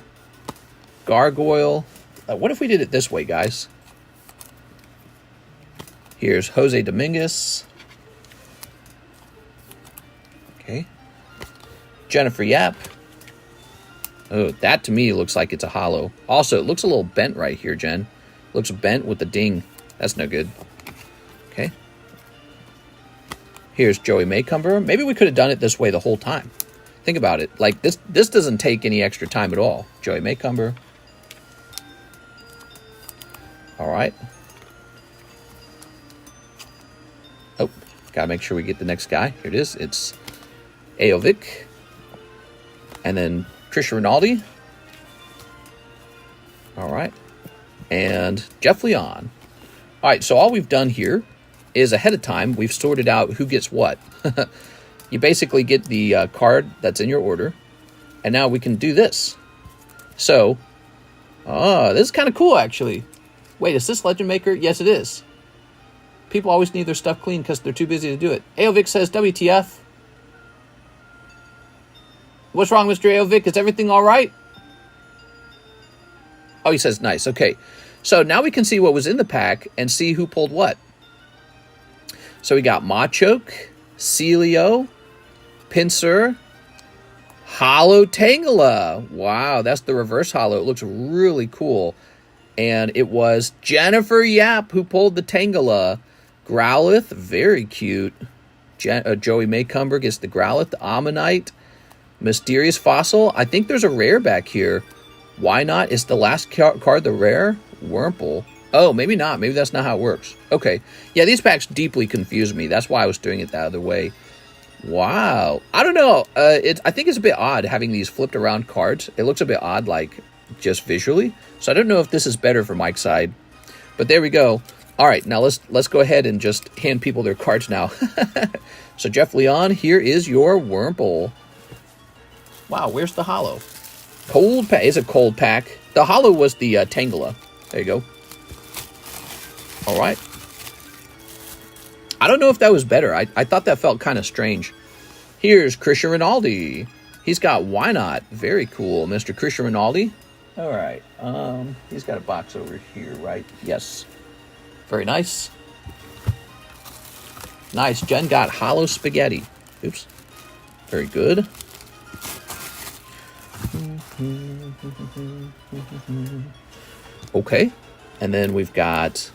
Gargoyle. What if we did it this way, guys? Here's Jose Dominguez. Okay. Jennifer Yap. Oh, that to me looks like it's a holo. Also, it looks a little bent right here, Jen. Looks bent with the ding. That's no good. Okay. Here's Joey Maycumber. Maybe we could have done it this way the whole time. Think about it. Like, this doesn't take any extra time at all. Joey Maycumber. All right. Gotta make sure we get the next guy. Here it is. It's Aovic. And then Trisha Rinaldi. All right. And Jeff Leon. All right, so all we've done here is ahead of time, we've sorted out who gets what. You basically get the card that's in your order. And now we can do this. So, this is kind of cool, actually. Wait, is this Legend Maker? Yes, it is. People always need their stuff clean because they're too busy to do it. Aovic says, WTF? What's wrong, Mr. Aovic? Is everything all right? Oh, he says, nice. Okay. So now we can see what was in the pack and see who pulled what. So we got Machoke, Celio, Pinsir, Hollow Tangela. Wow, that's the reverse hollow. It looks really cool. And it was Jennifer Yap who pulled the Tangela. Growlithe, very cute. Joey Maycumber gets the Growlithe, the Ammonite. Mysterious Fossil. I think there's a rare back here. Why not? Is the last card the rare? Wurmple. Oh, maybe not. Maybe that's not how it works. Okay. Yeah, these packs deeply confuse me. That's why I was doing it the other way. Wow. I don't know. I think it's a bit odd having these flipped around cards. It looks a bit odd, like, just visually. So I don't know if this is better for Mike's side. But there we go. All right, now let's go ahead and just hand people their cards now. So Jeff Leon, here is your Wurmple. Wow, where's the hollow? Cold pack. It's a cold pack. The hollow was the Tangela. There you go. All right. I don't know if that was better. I thought that felt kind of strange. Here's Christian Rinaldi. He's got Why Not. Very cool, Mr. Christian Rinaldi. All right. He's got a box over here, right? Yes. Very nice. Nice. Jen got Hollow Spaghetti. Oops. Very good. Okay. And then we've got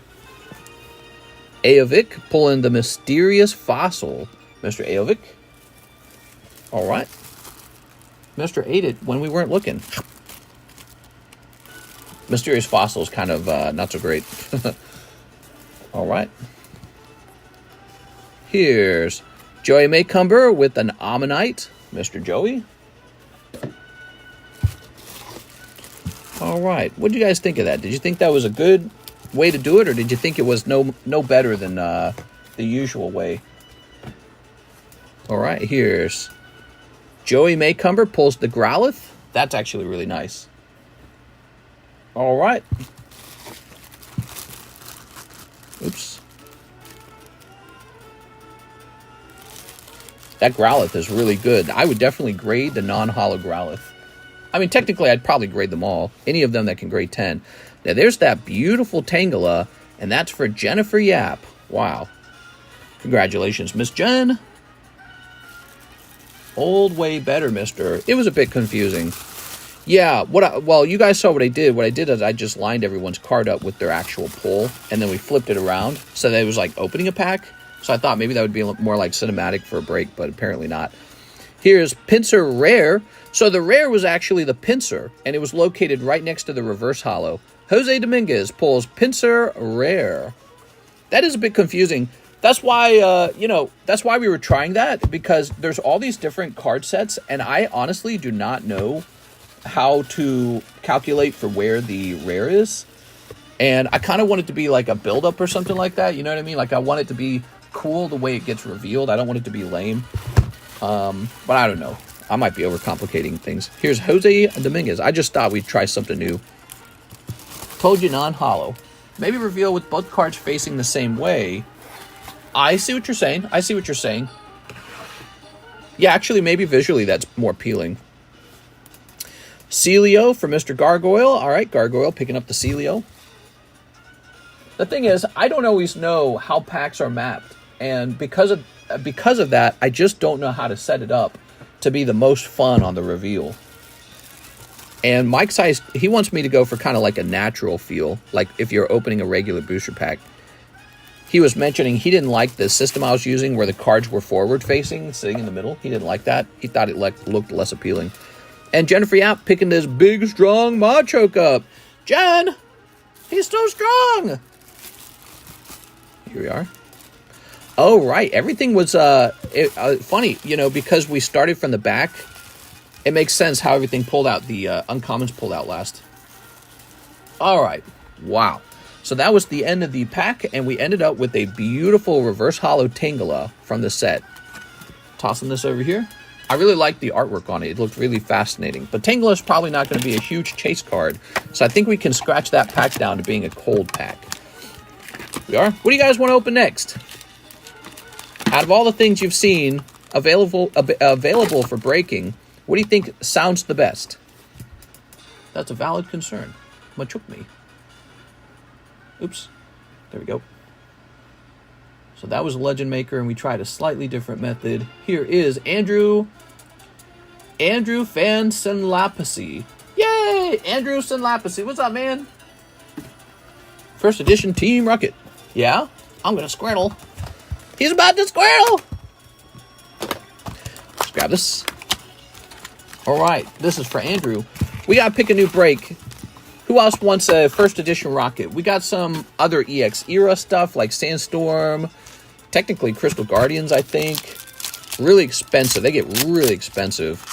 Aovic pulling the Mysterious Fossil. Mr. Aovic. All right. Mr. ate it when we weren't looking. Mysterious Fossil is kind of not so great. All right. Here's Joey Maycumber with an Ammonite. Mr. Joey. All right. What did you guys think of that? Did you think that was a good way to do it, or did you think it was no better than the usual way? All right. Here's Joey Maycumber pulls the Growlithe. That's actually really nice. All right. Oops. That Growlithe is really good. I would definitely grade the non-hollow Growlithe. I mean, technically, I'd probably grade them all. Any of them that can grade 10. Now, there's that beautiful Tangela, and that's for Jennifer Yap. Wow. Congratulations, Miss Jen. Old way better, mister. It was a bit confusing. Yeah, well, you guys saw what I did. What I did is I just lined everyone's card up with their actual pull, and then we flipped it around so that it was like opening a pack. So I thought maybe that would be more like cinematic for a break, but apparently not. Here's Pinsir Rare. So the rare was actually the Pinsir, and it was located right next to the reverse hollow. Jose Dominguez pulls Pinsir Rare. That is a bit confusing. That's why, that's why we were trying that, because there's all these different card sets, and I honestly do not know how to calculate for where the rare is. And I kind of want it to be like a build-up or something like that, you know what I mean? Like, I want it to be cool the way it gets revealed. I don't want it to be lame. But I don't know. I might be overcomplicating things. Here's Jose Dominguez. I just thought we'd try something new. Told you non-hollow. Maybe reveal with both cards facing the same way. I see what you're saying. I see what you're saying. Yeah, actually, maybe visually that's more appealing. Celio for Mr. Gargoyle. All right, Gargoyle picking up the Celio. The thing is, I don't always know how packs are mapped. And because of that, I just don't know how to set it up to be the most fun on the reveal. And Mike Size, he wants me to go for kind of like a natural feel, like if you're opening a regular booster pack. He was mentioning he didn't like the system I was using where the cards were forward-facing, sitting in the middle. He didn't like that. He thought it looked less appealing. And Jennifer Yap picking this big, strong Machoke up. Jen! He's so strong! Here we are. Oh, right. Everything was funny, you know, because we started from the back. It makes sense how everything pulled out. The uncommons pulled out last. All right. Wow. So that was the end of the pack, and we ended up with a beautiful reverse hollow Tangela from the set. Tossing this over here. I really like the artwork on it. It looked really fascinating. But Tangela is probably not going to be a huge chase card, so I think we can scratch that pack down to being a cold pack. We are. What do you guys want to open next? Out of all the things you've seen available for breaking, what do you think sounds the best? That's a valid concern. Machook me. Oops. There we go. So that was a Legend Maker, and we tried a slightly different method. Here is Andrew Fan Senlapisi. Yay! Andrew Senlapisi. What's up, man? First edition Team Rocket. Yeah? I'm gonna squirtle. He's about to squirtle! Let's grab this. Alright, this is for Andrew. We gotta pick a new break. Who else wants a first edition Rocket? We got some other EX era stuff like Sandstorm, technically Crystal Guardians, I think. Really expensive. They get really expensive.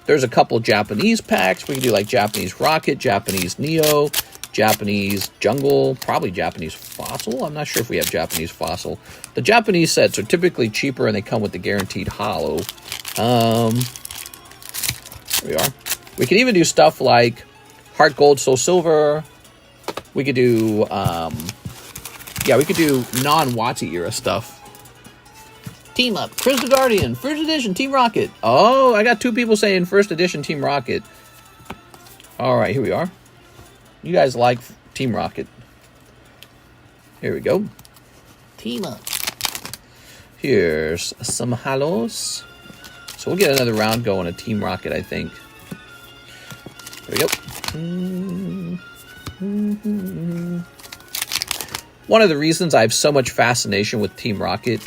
There's a couple Japanese packs. We can do like Japanese Rocket, Japanese Neo, Japanese Jungle, probably Japanese Fossil. I'm not sure if we have Japanese Fossil. The Japanese sets are typically cheaper and they come with the guaranteed holo. Here we are. We can even do stuff like Heart Gold, Soul Silver. We could do, we could do non-WotC era stuff. Team Up, Crystal Guardian, First Edition, Team Rocket. Oh, I got two people saying First Edition, Team Rocket. All right, here we are. You guys like Team Rocket. Here we go. Team Up. Here's some halos. So we'll get another round going at Team Rocket, I think. There we go. One of the reasons I have so much fascination with Team Rocket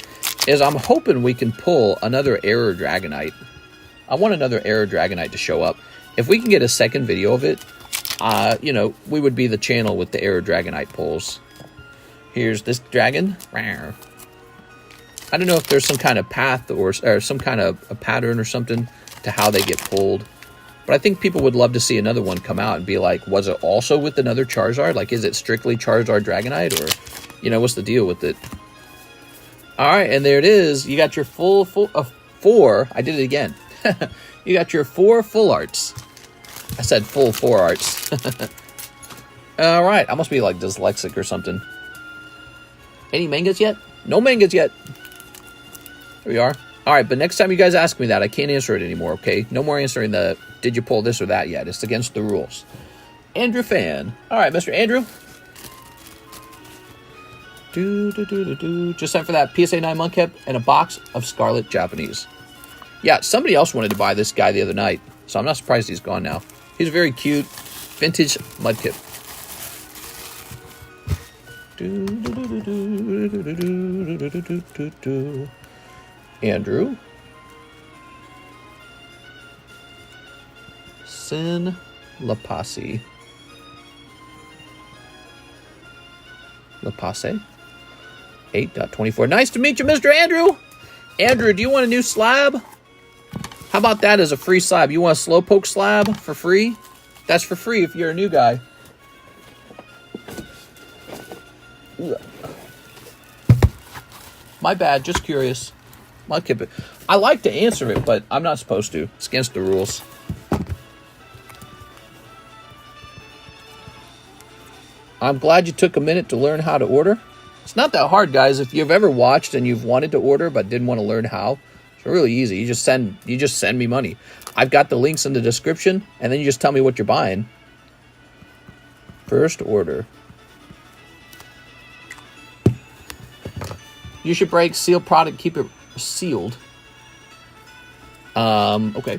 is I'm hoping we can pull another Error Dragonite. I want another Error Dragonite to show up. If we can get a second video of it, you know, we would be the channel with the Error Dragonite pulls. Here's this dragon. I don't know if there's some kind of path or some kind of a pattern or something to how they get pulled. But I think people would love to see another one come out and be like, was it also with another Charizard? Like, is it strictly Charizard Dragonite? Or, you know, what's the deal with it? All right, and there it is. You got your four. I did it again. You got your 4 full arts. I said full 4 arts. All right, I must be like dyslexic or something. Any mangas yet? No mangas yet. Here we are. All right, but next time you guys ask me that, I can't answer it anymore, okay? No more answering the, did you pull this or that yet? It's against the rules. Andrew Fan. All right, Mr. Andrew. Just sent for that PSA 9 Mudkip and a box of Scarlet Japanese. Yeah, somebody else wanted to buy this guy the other night, so I'm not surprised he's gone now. He's very cute. Vintage Mudkip. Andrew. Sin Lapasi. Lapase. 8.24. Nice to meet you, Mr. Andrew. Andrew, do you want a new slab? How about that as a free slab? You want a Slowpoke slab for free? That's for free if you're a new guy. My bad, just curious. Mudkip. I like to answer it, but I'm not supposed to. It's against the rules. I'm glad you took a minute to learn how to order. It's not that hard, guys. If you've ever watched and you've wanted to order but didn't want to learn how, it's really easy. You just send me money. I've got the links in the description, and then you just tell me what you're buying. First order. You should break sealed product, keep it sealed. Okay.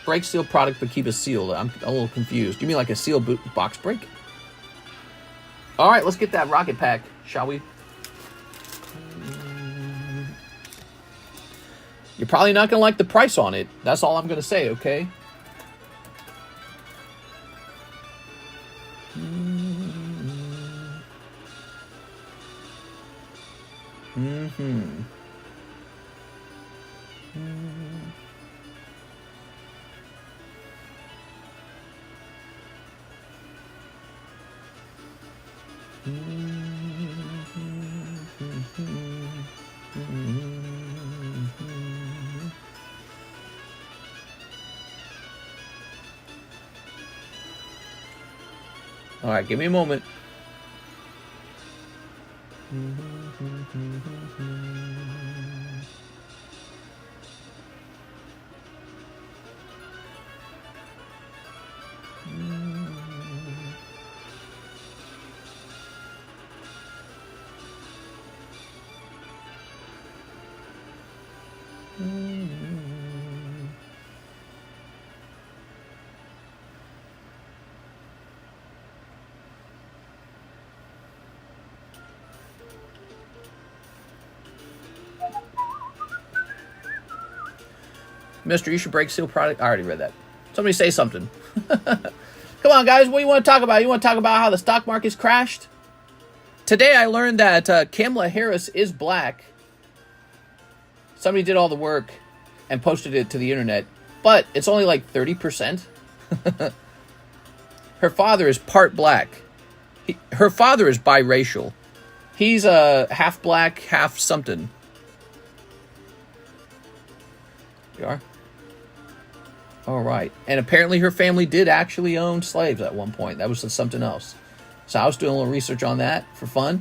Break sealed product, but keep it sealed. I'm a little confused. You mean like a sealed box break? All right, let's get that rocket pack, shall we? You're probably not going to like the price on it. That's all I'm going to say, okay? Mm-hmm. All right, give me a moment. Mister, you should break seal product. I already read that. Somebody say something. Come on, guys. What do you want to talk about? You want to talk about how the stock market's crashed? Today I learned that Kamala Harris is black. Somebody did all the work and posted it to the internet, but it's only like 30%. Her father is part black. Her father is biracial. He's half black, half something. You are? All right. And apparently her family did actually own slaves at one point. That was something else. So I was doing a little research on that for fun.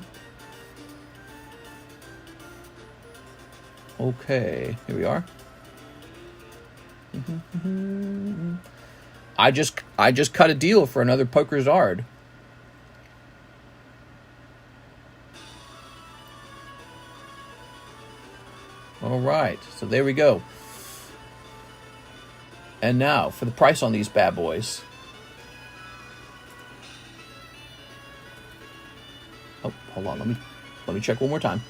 Okay, here we are. I just cut a deal for another poker Zard. All right, so there we go. And now for the price on these bad boys. Oh, hold on. Let me check one more time.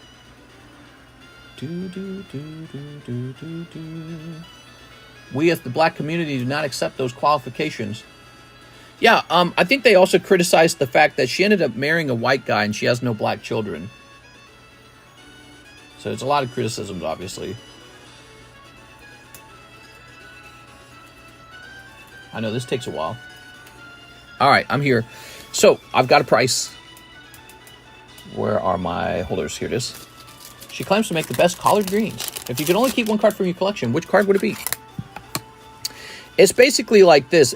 We as the black community do not accept those qualifications. Yeah, I think they also criticized the fact that she ended up marrying a white guy and she has no black children. So it's a lot of criticisms, obviously. I know this takes a while. All right, I'm here. So I've got a price. Where are my holders? Here it is. She claims to make the best collard greens. If you could only keep one card from your collection, which card would it be? It's basically like this.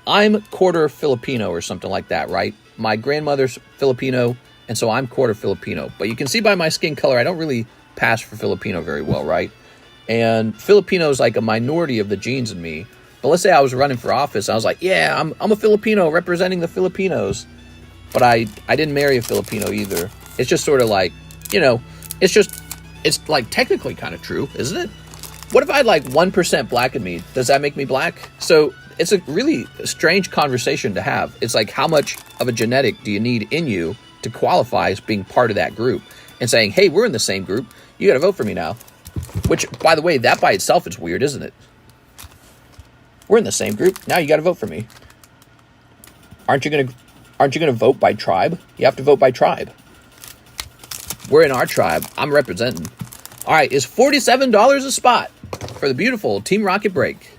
I'm quarter Filipino or something like that, right? My grandmother's Filipino, and so I'm quarter Filipino. But you can see by my skin color, I don't really pass for Filipino very well, right? And Filipino is like a minority of the genes in me. But let's say I was running for office. I was like, yeah, I'm a Filipino representing the Filipinos. But I didn't marry a Filipino either. It's just sort of like, you know, it's like technically kind of true, isn't it? What if I had like 1% black in me? Does that make me black? So it's a really strange conversation to have. It's like, how much of a genetic do you need in you to qualify as being part of that group? And saying, hey, we're in the same group. You got to vote for me now. Which, by the way, that by itself is weird, isn't it? We're in the same group. Now you got to vote for me. Aren't you gonna vote by tribe? You have to vote by tribe. We're in our tribe. I'm representing. All right, is $47 a spot for the beautiful Team Rocket break.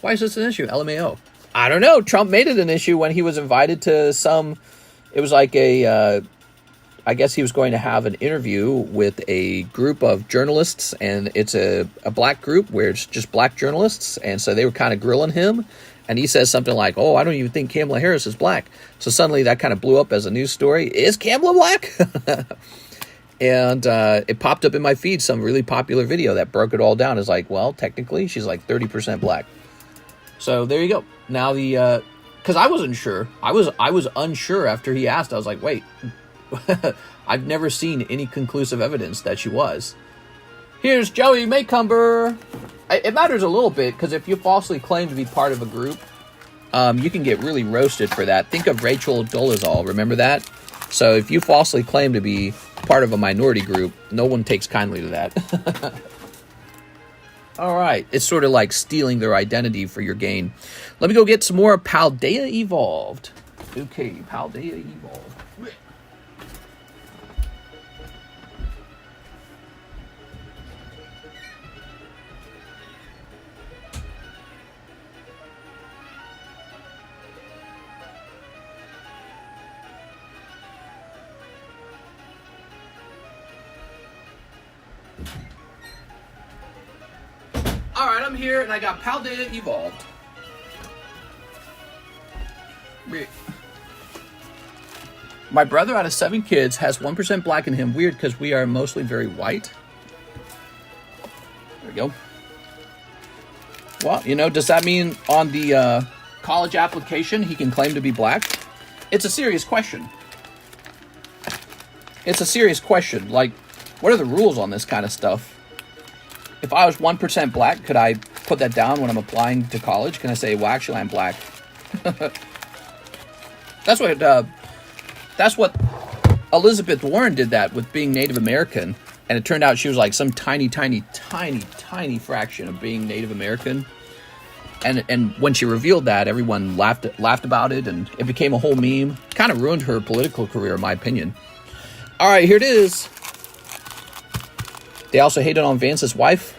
Why is this an issue? LMAO. I don't know. Trump made it an issue when he was invited to some. It was like I guess he was going to have an interview with a group of journalists, and it's a black group where it's just black journalists, and so they were kind of grilling him, and he says something like, oh, I don't even think Kamala Harris is black. So suddenly that kind of blew up as a news story. Is Kamala black? And it popped up in my feed, some really popular video that broke it all down. It's like, well, technically, she's like 30% black. So there you go. Now because I wasn't sure. I was unsure after he asked. I was like, wait. I've never seen any conclusive evidence that she was. Here's Joey Maycumber. It matters a little bit, because if you falsely claim to be part of a group, you can get really roasted for that. Think of Rachel Dolezal. Remember that? So if you falsely claim to be part of a minority group, no one takes kindly to that. All right. It's sort of like stealing their identity for your gain. Let me go get some more Paldea Evolved. Okay, Paldea Evolved. Alright, I'm here, and I got Paldea Evolved. My brother, out of 7 kids, has 1% black in him. Weird, because we are mostly very white. There we go. Well, you know, does that mean on the college application he can claim to be black? It's a serious question. It's a serious question. Like, what are the rules on this kind of stuff? If I was 1% black, could I put that down when I'm applying to college? Can I say, well, actually, I'm black? That's what Elizabeth Warren did that with being Native American. And it turned out she was like some tiny fraction of being Native American. And when she revealed that, everyone laughed about it, and it became a whole meme. Kind of ruined her political career, in my opinion. All right, here it is. They also hated on Vance's wife.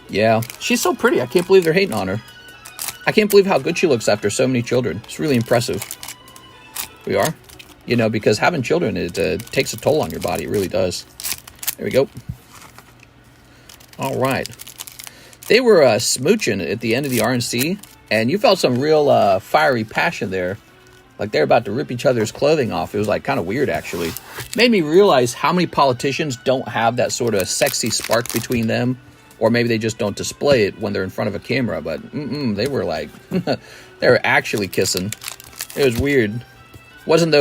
Yeah, she's so pretty. I can't believe they're hating on her. I can't believe how good she looks after so many children. It's really impressive. We are. You know, because having children, it takes a toll on your body. It really does. There we go. All right. They were smooching at the end of the RNC, and you felt some real fiery passion there. Like they're about to rip each other's clothing off. It was like kind of weird, actually. Made me realize how many politicians don't have that sort of sexy spark between them. Or maybe they just don't display it when they're in front of a camera. But they were like, they were actually kissing. It was weird. Wasn't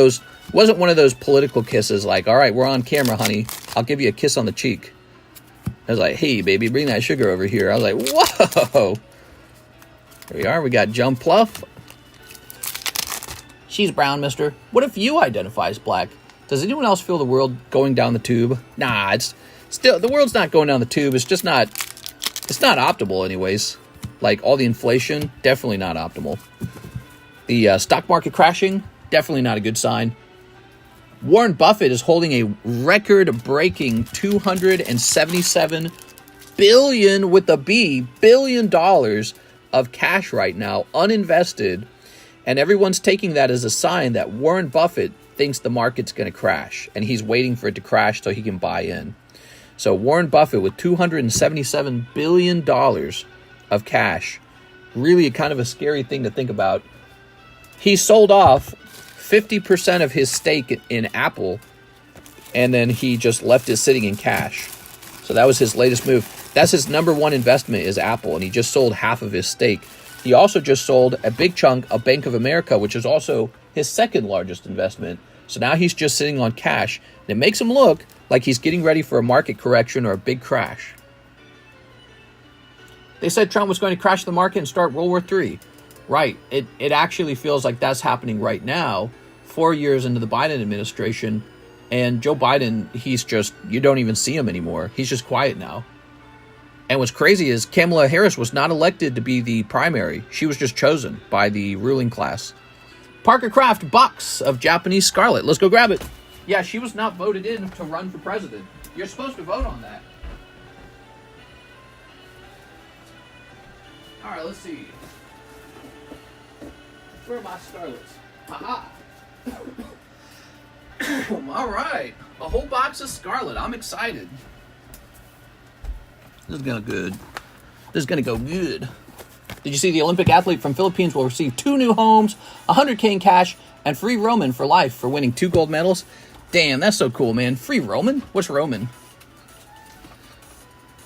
one of those political kisses like, all right, we're on camera, honey. I'll give you a kiss on the cheek. I was like, hey, baby, bring that sugar over here. I was like, whoa. There we are. We got Jump Pluff. She's brown, mister. What if you identify as black? Does anyone else feel the world going down the tube? Nah, it's still, the world's not going down the tube. It's just not, it's not optimal anyways. Like all the inflation, definitely not optimal. The stock market crashing, definitely not a good sign. Warren Buffett is holding a record-breaking $277 billion with a B, $1 billion of cash right now, uninvested. And everyone's taking that as a sign that Warren Buffett thinks the market's going to crash, and he's waiting for it to crash so he can buy in. So Warren Buffett with $277 billion of cash, really kind of a scary thing to think about. He sold off 50% of his stake in Apple, and then he just left it sitting in cash. So that was his latest move. That's his number one investment is Apple, and he just sold half of his stake. He also just sold a big chunk of Bank of America, which is also his second largest investment. So now he's just sitting on cash. And it makes him look like he's getting ready for a market correction or a big crash. They said Trump was going to crash the market and start World War III. Right. It actually feels like that's happening right now, 4 years into the Biden administration. And Joe Biden, he's just, you don't even see him anymore. He's just quiet now. And what's crazy is Kamala Harris was not elected to be the primary. She was just chosen by the ruling class. Parker Kraft box of Japanese Scarlet. Let's go grab it. Yeah, she was not voted in to run for president. You're supposed to vote on that. All right, let's see. Where are my Scarlets? Haha. All right. A whole box of Scarlet. I'm excited. This is going to go good. This is going to go good. Did you see the Olympic athlete from Philippines will receive 2 new homes, $100K in cash, and free Roman for life for winning 2 gold medals? Damn, that's so cool, man. Free Roman? What's Roman?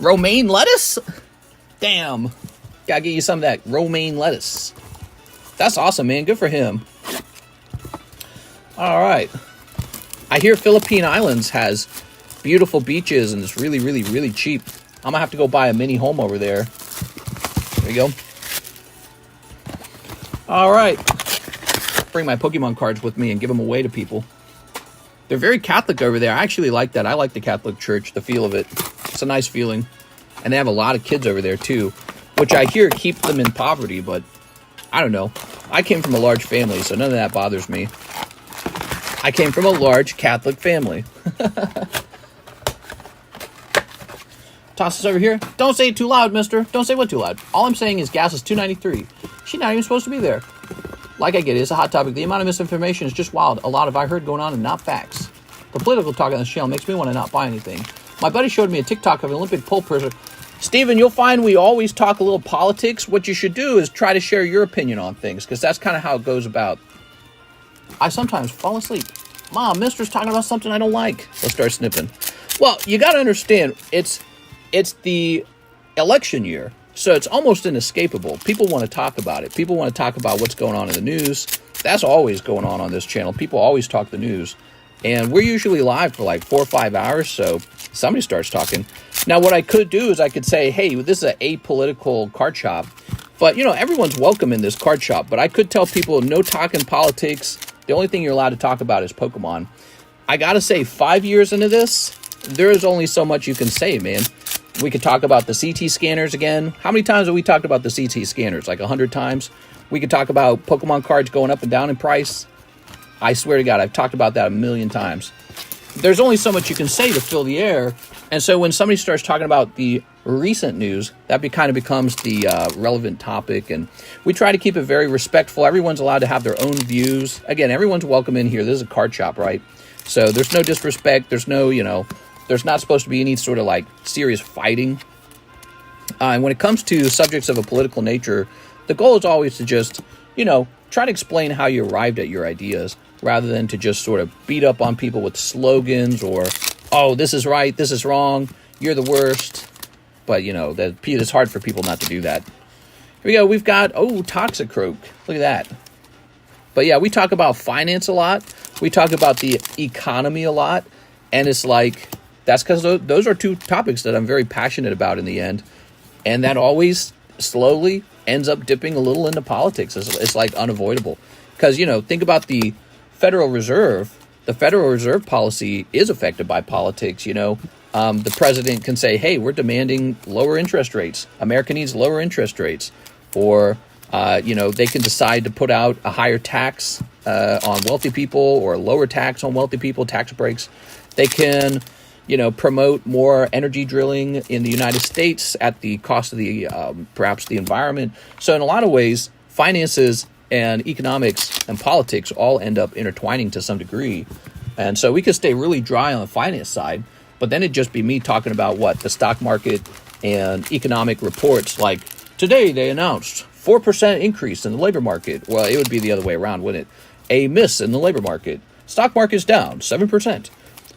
Romaine lettuce? Damn. Gotta get you some of that romaine lettuce. That's awesome, man. Good for him. All right. I hear Philippine Islands has beautiful beaches and it's really, really, really cheap. I'm gonna have to go buy a mini home over there. There we go. All right. Bring my Pokemon cards with me and give them away to people. They're very Catholic over there. I actually like that. I like the Catholic Church, the feel of it. It's a nice feeling. And they have a lot of kids over there too, which I hear keeps them in poverty, but I don't know. I came from a large family, so none of that bothers me. I came from a large Catholic family. Toss this over here. Don't say it too loud, mister. Don't say what too loud. All I'm saying is gas is $2.93. She's not even supposed to be there. Like I get it, it's a hot topic. The amount of misinformation is just wild. A lot of I heard going on and not facts. The political talk on this channel makes me want to not buy anything. My buddy showed me a TikTok of an Olympic pole pusher Steven, you'll find we always talk a little politics. What you should do is try to share your opinion on things, because that's kind of how it goes about. I sometimes fall asleep. Mom, Mister's talking about something I don't like. Let's start snipping. Well, you got to understand, it's the election year, so it's almost inescapable. People want to talk about it. People want to talk about what's going on in the news. That's always going on this channel. People always talk the news. And we're usually live for like 4 or 5 hours, so somebody starts talking. Now, what I could do is I could say, hey, this is an apolitical card shop. But, you know, everyone's welcome in this card shop. But I could tell people, no talking politics. The only thing you're allowed to talk about is Pokemon. I got to say, 5 years into this, there is only so much you can say, man. We could talk about the CT scanners again. How many times have we talked about the CT scanners? Like 100 times? We could talk about Pokemon cards going up and down in price. I swear to God, I've talked about that a million times. There's only so much you can say to fill the air. And so when somebody starts talking about the recent news, that kind of becomes the relevant topic. And we try to keep it very respectful. Everyone's allowed to have their own views. Again, everyone's welcome in here. This is a card shop, right? So there's no disrespect. There's no, there's not supposed to be any sort of like serious fighting. And when it comes to subjects of a political nature, the goal is always to just, try to explain how you arrived at your ideas, rather than to just sort of beat up on people with slogans or, oh, this is right, this is wrong, you're the worst. But, it's hard for people not to do that. Here we go. We've got, Toxicroak. Look at that. But yeah, we talk about finance a lot. We talk about the economy a lot. And it's like, that's because those are two topics that I'm very passionate about in the end. And that always slowly ends up dipping a little into politics. It's like unavoidable. Because, think about the Federal Reserve. The Federal Reserve policy is affected by politics. The president can say, hey, we're demanding lower interest rates. America needs lower interest rates. Or, they can decide to put out a higher tax on wealthy people, or a lower tax on wealthy people, tax breaks. They can, promote more energy drilling in the United States at the cost of the perhaps the environment. So in a lot of ways, finances and economics and politics all end up intertwining to some degree. And so we could stay really dry on the finance side, but then it'd just be me talking about the stock market and economic reports. Like today they announced 4% increase in the labor market. Well, it would be the other way around, wouldn't it? A miss in the labor market. Stock market's down 7%.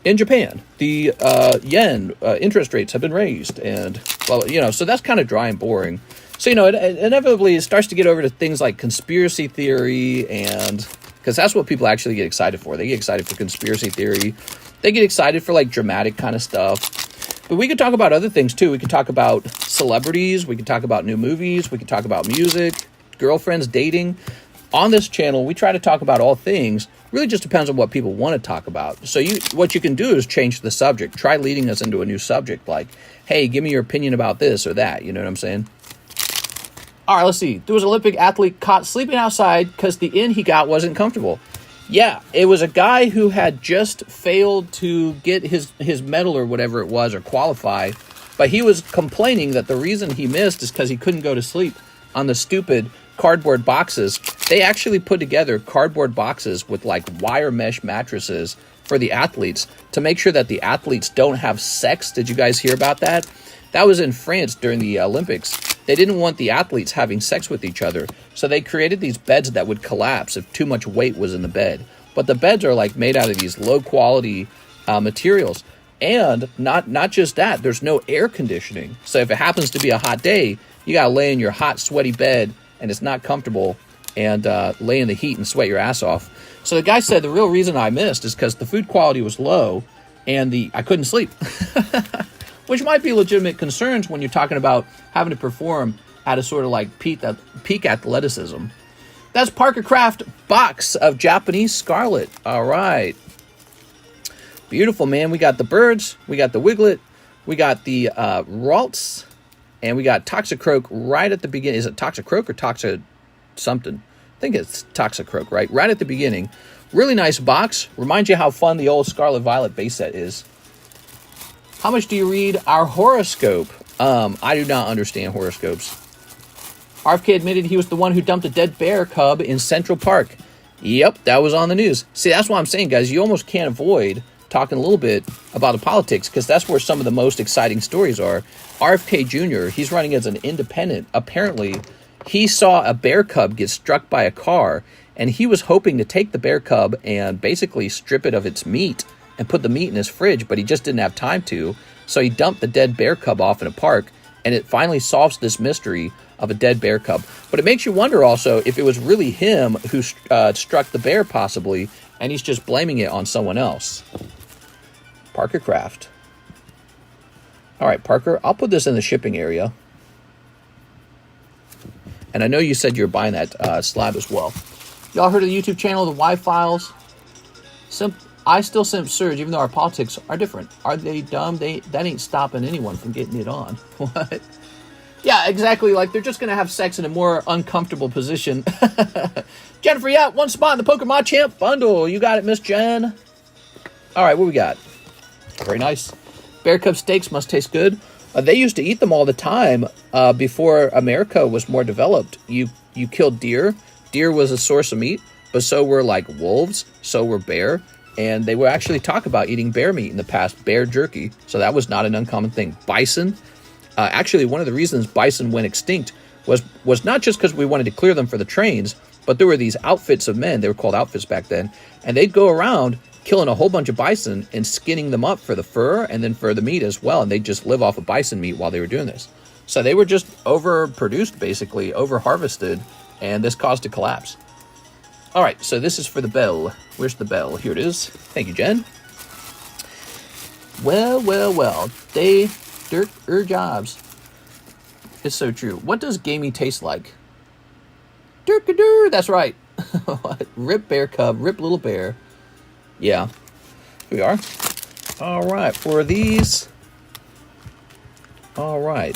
In Japan, the yen interest rates have been raised, and so that's kind of dry and boring. So it inevitably starts to get over to things like conspiracy theory, and because that's what people actually get excited for. They get excited for conspiracy theory. They get excited for like dramatic kind of stuff. But we could talk about other things too. We could talk about celebrities. We could talk about new movies. We could talk about music, girlfriends, dating. On this channel, we try to talk about all things. Really just depends on what people want to talk about. So what you can do is change the subject. Try leading us into a new subject, like, hey, give me your opinion about this or that. You know what I'm saying? All right, let's see. There was an Olympic athlete caught sleeping outside because the inn he got wasn't comfortable. Yeah, it was a guy who had just failed to get his medal or whatever it was, or qualify. But he was complaining that the reason he missed is because he couldn't go to sleep on the stupid cardboard boxes. They actually put together cardboard boxes with like wire mesh mattresses for the athletes to make sure that the athletes don't have sex. Did you guys hear about that? That was in France during the Olympics. They didn't want the athletes having sex with each other, so they created these beds that would collapse if too much weight was in the bed. But the beds are like made out of these low quality materials. And not just that, there's no air conditioning. So if it happens to be a hot day, you gotta lay in your hot, sweaty bed, and it's not comfortable, and lay in the heat and sweat your ass off. So the guy said the real reason I missed is because the food quality was low, and I couldn't sleep. Which might be legitimate concerns when you're talking about having to perform at a sort of like peak athleticism. That's Parker Craft box of Japanese Scarlet. All right. Beautiful, man. We got the birds, we got the Wiglet, we got the Ralts, and we got Toxicroak right at the beginning. Is it Toxicroak or Toxic something? I think it's Toxicroak, right? Right at the beginning. Really nice box. Reminds you how fun the old Scarlet Violet base set is. How much do you read our horoscope? I do not understand horoscopes. RFK admitted he was the one who dumped a dead bear cub in Central Park. Yep, that was on the news. See, that's what I'm saying, guys. You almost can't avoid talking a little bit about the politics, because that's where some of the most exciting stories are. RFK Jr., he's running as an independent. Apparently, he saw a bear cub get struck by a car, and he was hoping to take the bear cub and basically strip it of its meat and put the meat in his fridge, but he just didn't have time to. So he dumped the dead bear cub off in a park, and it finally solves this mystery of a dead bear cub. But it makes you wonder also if it was really him who struck the bear possibly, and he's just blaming it on someone else. Parker Craft. All right, Parker, I'll put this in the shipping area. And I know you said you're buying that slab as well. Y'all heard of the YouTube channel, the Y Files? I still simp Surge, even though our politics are different. Are they dumb? That ain't stopping anyone from getting it on. What? Yeah, exactly. Like, they're just going to have sex in a more uncomfortable position. Jennifer, yeah, one spot in the Pokemon Champ bundle. You got it, Miss Jen. All right, what we got? Very nice. Bear cub steaks must taste good. They used to eat them all the time before America was more developed. You killed deer. Deer was a source of meat, but so were, like, wolves. So were bear. And they would actually talk about eating bear meat in the past, bear jerky. So that was not an uncommon thing. Bison. Actually, one of the reasons bison went extinct was not just because we wanted to clear them for the trains, but there were these outfits of men. They were called outfits back then. And they'd go around killing a whole bunch of bison and skinning them up for the fur and then for the meat as well. And they'd just live off of bison meat while they were doing this. So they were just overproduced, basically, over-harvested, and this caused a collapse. All right, so this is for the bell. Where's the bell? Here it is. Thank you, Jen. Well. They dirt jobs. It's so true. What does gamey taste like? Dirk-a-dur. That's right. Rip bear cub. Rip little bear. Yeah. Here we are. All right, for these. All right.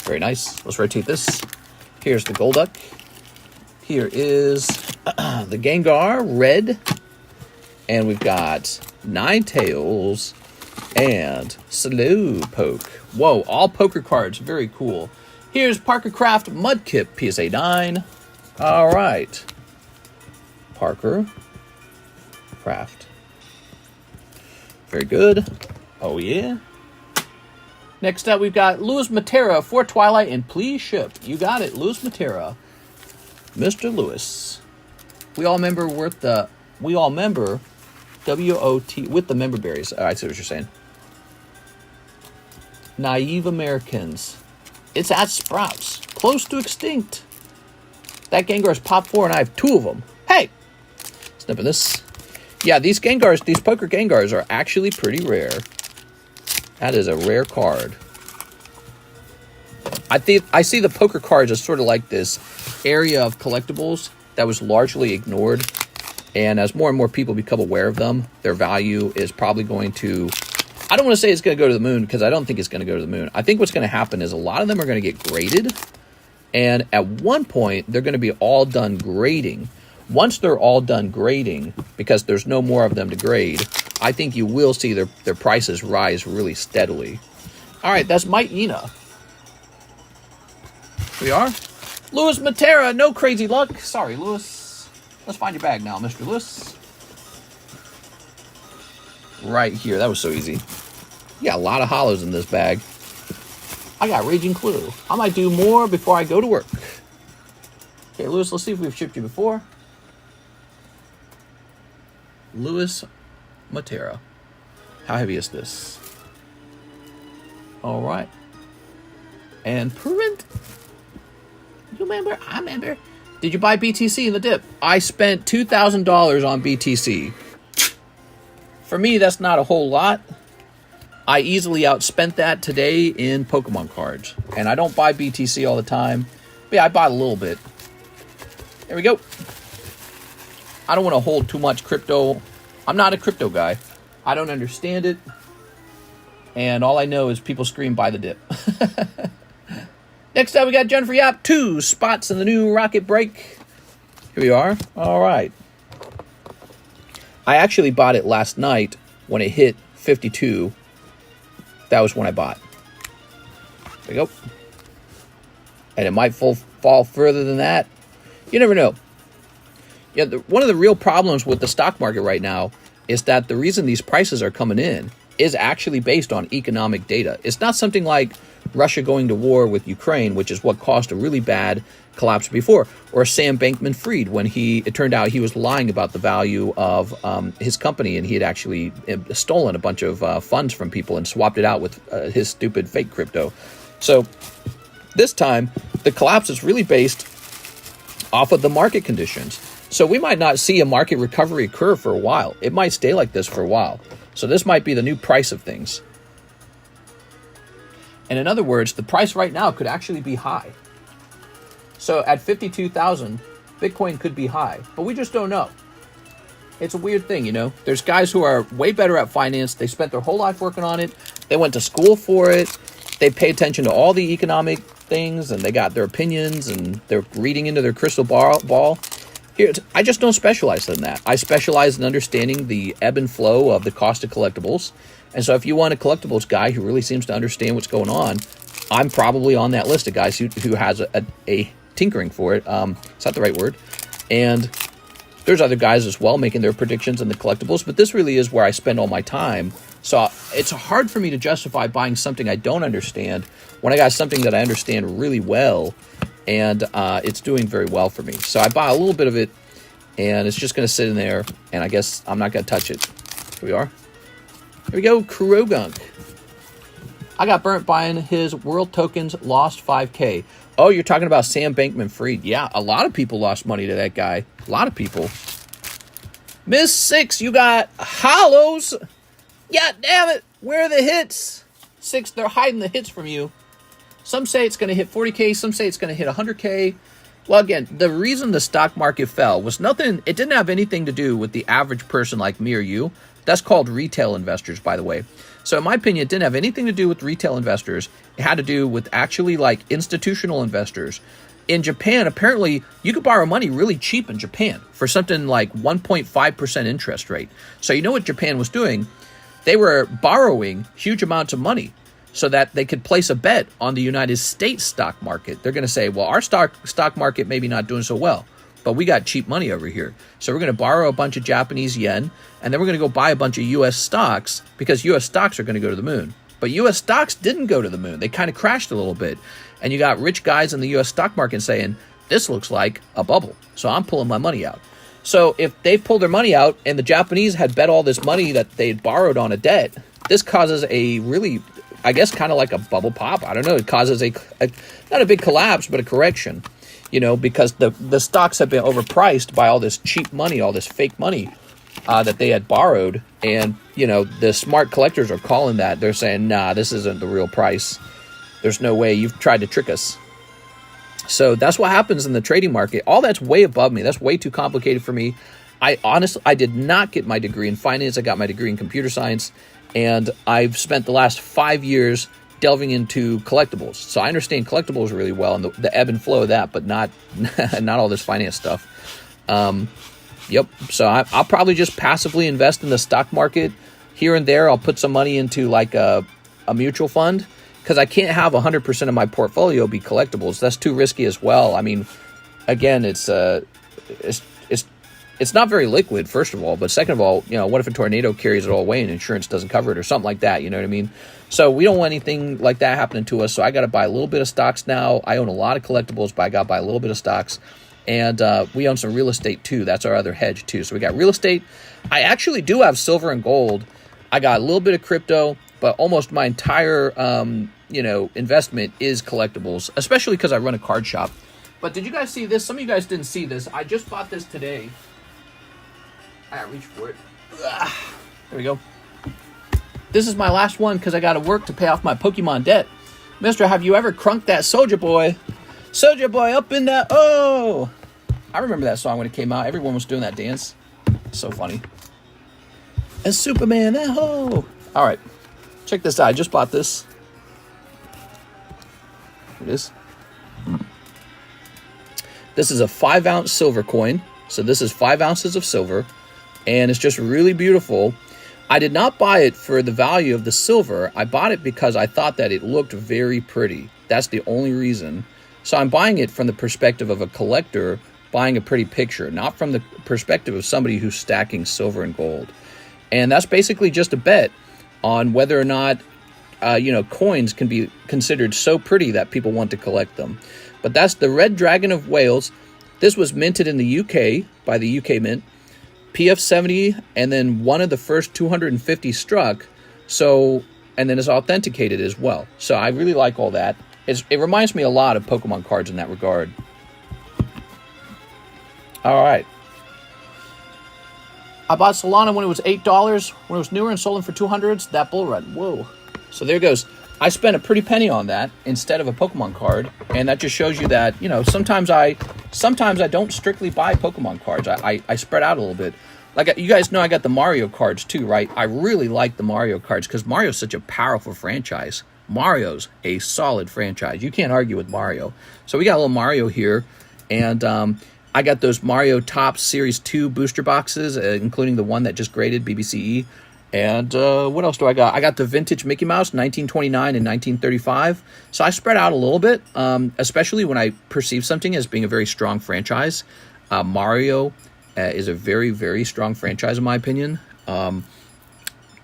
Very nice. Let's rotate this. Here's the Golduck. Here is the Gengar Red. And we've got Ninetales and Slowpoke. Whoa, all poker cards. Very cool. Here's Parker Craft Mudkip PSA 9. All right. Parker Craft. Very good. Oh, yeah. Next up, we've got Lewis Matera for Twilight, and please ship. You got it, Lewis Matera. Mr. Lewis. We all member WOT with the member berries. I see what you're saying. Naive Americans. It's at Sprouts. Close to extinct. That Gengar's pop 4 and I have 2 of them. Hey! Snipping this. Yeah, these Gengars, these poker Gengars are actually pretty rare. That is a rare card. I see the poker cards as sort of like this area of collectibles that was largely ignored. And as more and more people become aware of them, their value is probably going to... I don't want to say it's going to go to the moon, because I don't think it's going to go to the moon. I think what's going to happen is a lot of them are going to get graded. And at one point, they're going to be all done grading. Once they're all done grading, because there's no more of them to grade, I think you will see their prices rise really steadily. All right, that's Mike Yena. Here we are. Lewis Matera, no crazy luck. Sorry, Lewis. Let's find your bag now, Mr. Lewis. Right here. That was so easy. You got a lot of hollows in this bag. I got Raging Clue. I might do more before I go to work. Okay, Lewis, let's see if we've shipped you before. Lewis Matera. How heavy is this? All right. And print. You remember? I remember. Did you buy BTC in the dip? I spent $2,000 on BTC. For me, that's not a whole lot. I easily outspent that today in Pokemon cards. And I don't buy BTC all the time. But yeah, I bought a little bit. There we go. I don't want to hold too much crypto. I'm not a crypto guy. I don't understand it. And all I know is people scream, buy the dip. Next up, we got Jennifer Yap. 2 spots in the new Rocket Break. Here we are. All right. I actually bought it last night when it hit 52. That was when I bought. There we go. And it might fall further than that. You never know. Yeah, one of the real problems with the stock market right now is that the reason these prices are coming in is actually based on economic data. It's not something like Russia going to war with Ukraine, which is what caused a really bad collapse before, or Sam Bankman-Fried when it turned out he was lying about the value of his company, and he had actually stolen a bunch of funds from people and swapped it out with his stupid fake crypto. So this time, the collapse is really based off of the market conditions. So we might not see a market recovery occur for a while. It might stay like this for a while. So this might be the new price of things. And in other words, the price right now could actually be high. So at 52,000, Bitcoin could be high, but we just don't know. It's a weird thing, you know. There's guys who are way better at finance. They spent their whole life working on it. They went to school for it. They pay attention to all the economic things, and they got their opinions, and they're reading into their crystal ball. Here, I just don't specialize in that. I specialize in understanding the ebb and flow of the cost of collectibles. And so if you want a collectibles guy who really seems to understand what's going on, I'm probably on that list of guys who has a tinkering for it. It's not the right word. And there's other guys as well making their predictions in the collectibles, but this really is where I spend all my time. So it's hard for me to justify buying something I don't understand when I got something that I understand really well, and it's doing very well for me. So I buy a little bit of it, and it's just going to sit in there, and I guess I'm not going to touch it. Here we are. Here we go, Kurogunk. I got burnt buying his world tokens, lost 5K. Oh, you're talking about Sam Bankman-Fried. Yeah, a lot of people lost money to that guy. A lot of people. Miss 6, you got hollows. Yeah, damn it. Where are the hits? 6, they're hiding the hits from you. Some say it's going to hit 40K. Some say it's going to hit 100K. Well, again, the reason the stock market fell was nothing. It didn't have anything to do with the average person like me or you. That's called retail investors, by the way. So in my opinion, it didn't have anything to do with retail investors. It had to do with actually like institutional investors. In Japan, apparently, you could borrow money really cheap in Japan for something like 1.5% interest rate. So you know what Japan was doing? They were borrowing huge amounts of money so that they could place a bet on the United States stock market. They're going to say, well, our stock market maybe not doing so well, but we got cheap money over here. So we're going to borrow a bunch of Japanese yen, and then we're going to go buy a bunch of U.S. stocks because U.S. stocks are going to go to the moon. But U.S. stocks didn't go to the moon. They kind of crashed a little bit. And you got rich guys in the U.S. stock market saying, this looks like a bubble, so I'm pulling my money out. So if they pulled their money out and the Japanese had bet all this money that they'd borrowed on a debt, this causes a really, I guess, kind of like a bubble pop. I don't know. It causes a not a big collapse, but a correction, you know, because the stocks have been overpriced by all this cheap money, all this fake money that they had borrowed. And, you know, the smart collectors are calling that. They're saying, nah, this isn't the real price. There's no way. You've tried to trick us. So that's what happens in the trading market. All that's way above me. That's way too complicated for me. I did not get my degree in finance. I got my degree in computer science. And I've spent the last 5 years delving into collectibles. So I understand collectibles really well and the ebb and flow of that, but not all this finance stuff. Yep. So I'll probably just passively invest in the stock market here and there. I'll put some money into like a mutual fund because I can't have 100% of my portfolio be collectibles. That's too risky as well. I mean, again, it's not very liquid, first of all. But second of all, you know, what if a tornado carries it all away and insurance doesn't cover it or something like that? You know what I mean? So we don't want anything like that happening to us. So I got to buy a little bit of stocks now. I own a lot of collectibles, but I got to buy a little bit of stocks. And we own some real estate too. That's our other hedge too. So we got real estate. I actually do have silver and gold. I got a little bit of crypto, but almost my entire, investment is collectibles, especially because I run a card shop. But did you guys see this? Some of you guys didn't see this. I just bought this today. I gotta reach for it. There we go. This is my last one because I got to work to pay off my Pokemon debt. Mister, have you ever crunked that Soldier Boy? Soldier Boy up in that. Oh! I remember that song when it came out. Everyone was doing that dance. So funny. And Superman, that ho! All right. Check this out. I just bought this. Here it is. This is a 5-ounce silver coin. So this is 5 ounces of silver. And it's just really beautiful. I did not buy it for the value of the silver. I bought it because I thought that it looked very pretty. That's the only reason. So I'm buying it from the perspective of a collector buying a pretty picture, not from the perspective of somebody who's stacking silver and gold. And that's basically just a bet on whether or not, coins can be considered so pretty that people want to collect them. But that's the Red Dragon of Wales. This was minted in the UK by the UK Mint. PF70, and then one of the first 250 struck. So, and then it's authenticated as well. So I really like all that. It reminds me a lot of Pokemon cards in that regard. All right. I bought Solana when it was $8, when it was newer, and sold them for $200. That bull run. Whoa. So there goes. I spent a pretty penny on that instead of a Pokemon card, and that just shows you that, sometimes I don't strictly buy Pokemon cards. I spread out a little bit. Like, you guys know I got the Mario cards too, right? I really like the Mario cards because Mario's such a powerful franchise. Mario's a solid franchise. You can't argue with Mario. So we got a little Mario here, and I got those Mario Topps Series 2 booster boxes, including the one that just graded, BBCE. And what else do I got? I got the vintage Mickey Mouse, 1929 and 1935. So I spread out a little bit, especially when I perceive something as being a very strong franchise. Mario is a very, very strong franchise, in my opinion.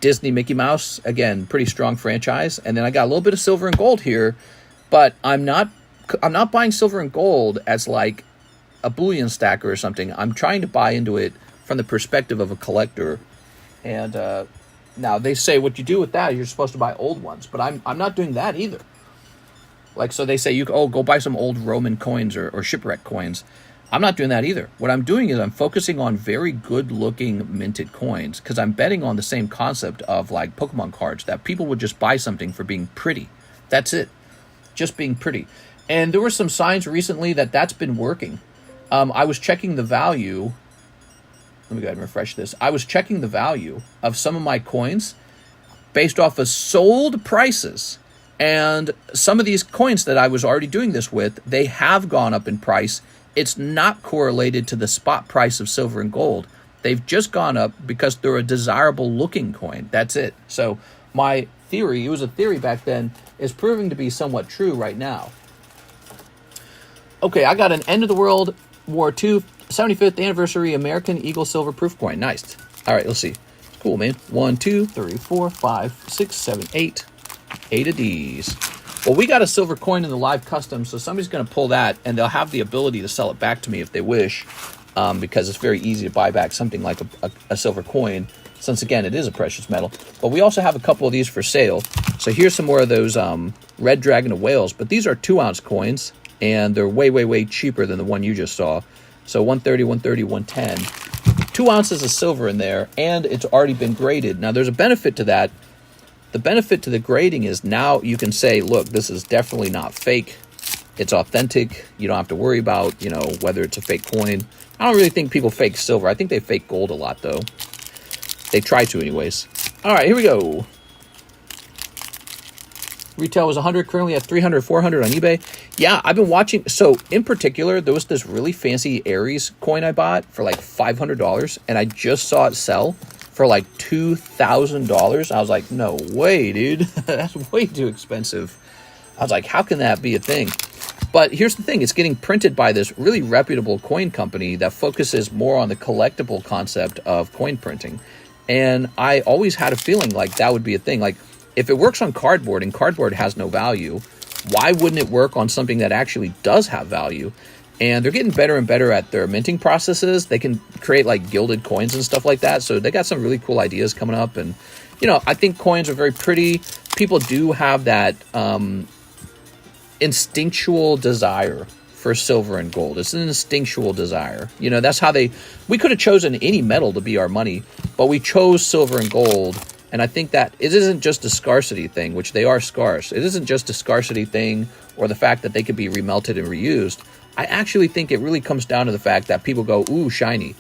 Disney Mickey Mouse, again, pretty strong franchise. And then I got a little bit of silver and gold here, but I'm not buying silver and gold as like a bullion stacker or something. I'm trying to buy into it from the perspective of a collector. And now they say what you do with that, you're supposed to buy old ones, but I'm not doing that either. Like, so they say go buy some old Roman coins or shipwreck coins. I'm not doing that either. What I'm doing is I'm focusing on very good looking minted coins, because I'm betting on the same concept of like Pokemon cards, that people would just buy something for being pretty. That's it. Just being pretty. And there were some signs recently that that's been working. I was checking the value. Let me go ahead and refresh this. I was checking the value of some of my coins based off of sold prices. And some of these coins that I was already doing this with, they have gone up in price. It's not correlated to the spot price of silver and gold. They've just gone up because they're a desirable looking coin. That's it. So my theory, it was a theory back then, is proving to be somewhat true right now. Okay, I got an End of the World War II 75th anniversary American Eagle silver proof coin. Nice. All right, let's see. Cool, man. 1, 2, 3, 4, 5, 6, 7, 8. 8 of these. Well, we got a silver coin in the live custom, so somebody's going to pull that, and they'll have the ability to sell it back to me if they wish, because it's very easy to buy back something like a silver coin, since, again, it is a precious metal. But we also have a couple of these for sale. So here's some more of those Red Dragon of Wales, but these are 2-ounce coins, and they're way, way, way cheaper than the one you just saw. So 130, 130, 110. 2 ounces of silver in there, and it's already been graded. Now, there's a benefit to that. The benefit to the grading is now you can say, look, this is definitely not fake. It's authentic. You don't have to worry about, whether it's a fake coin. I don't really think people fake silver. I think they fake gold a lot, though. They try to anyways. All right, here we go. Retail was 100, currently at 300, 400 on eBay. Yeah, I've been watching. So, in particular, there was this really fancy Aries coin I bought for like $500, and I just saw it sell for like $2,000. I was like, no way, dude. That's way too expensive. I was like, how can that be a thing? But here's the thing. It's getting printed by this really reputable coin company that focuses more on the collectible concept of coin printing. And I always had a feeling like that would be a thing. Like, if it works on cardboard and cardboard has no value, why wouldn't it work on something that actually does have value? And they're getting better and better at their minting processes. They can create like gilded coins and stuff like that. So they got some really cool ideas coming up. And, I think coins are very pretty. People do have that instinctual desire for silver and gold. It's an instinctual desire. That's how we could have chosen any metal to be our money, but we chose silver and gold. And I think that it isn't just a scarcity thing, which they are scarce. It isn't just a scarcity thing or the fact that they could be remelted and reused. I actually think it really comes down to the fact that people go, ooh, shiny.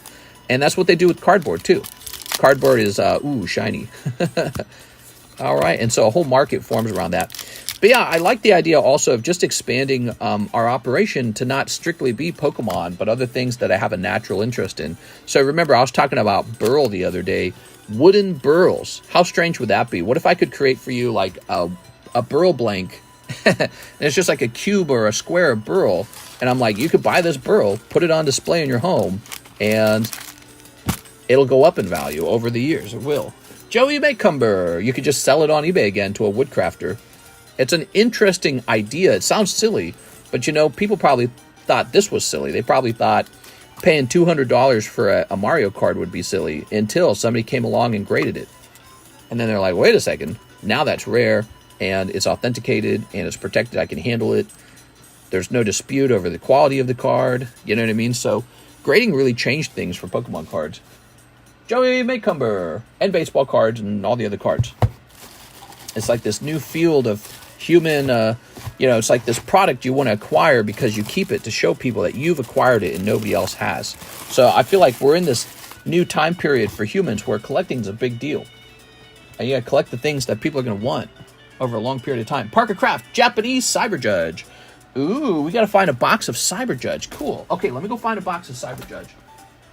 And that's what they do with cardboard, too. Cardboard is, ooh, shiny. All right. And so a whole market forms around that. But yeah, I like the idea also of just expanding our operation to not strictly be Pokemon, but other things that I have a natural interest in. So remember, I was talking about burl the other day. Wooden burls. How strange would that be? What if I could create for you like a burl blank and it's just like a cube or a square of burl, and I'm like, you could buy this burl, put it on display in your home, and it'll go up in value over the years. It will. Joey Maycumber, you could just sell it on eBay again to a woodcrafter. It's an interesting idea. It sounds silly, but you know, people probably thought this was silly. They probably thought paying $200 for a Mario card would be silly until somebody came along and graded it. And then they're like, wait a second, now that's rare, and it's authenticated, and it's protected, I can handle it. There's no dispute over the quality of the card, you know what I mean? So grading really changed things for Pokemon cards. Joey Maycumber, and baseball cards, and all the other cards. It's like this new field of human, you know, it's like this product you want to acquire because you keep it to show people that you've acquired it and nobody else has. So I feel like we're in this new time period for humans where collecting is a big deal. And you gotta collect the things that people are gonna want over a long period of time. Parker Craft, Japanese Cyber Judge. Ooh, we gotta find a box of Cyber Judge. Cool. Okay, let me go find a box of Cyber Judge.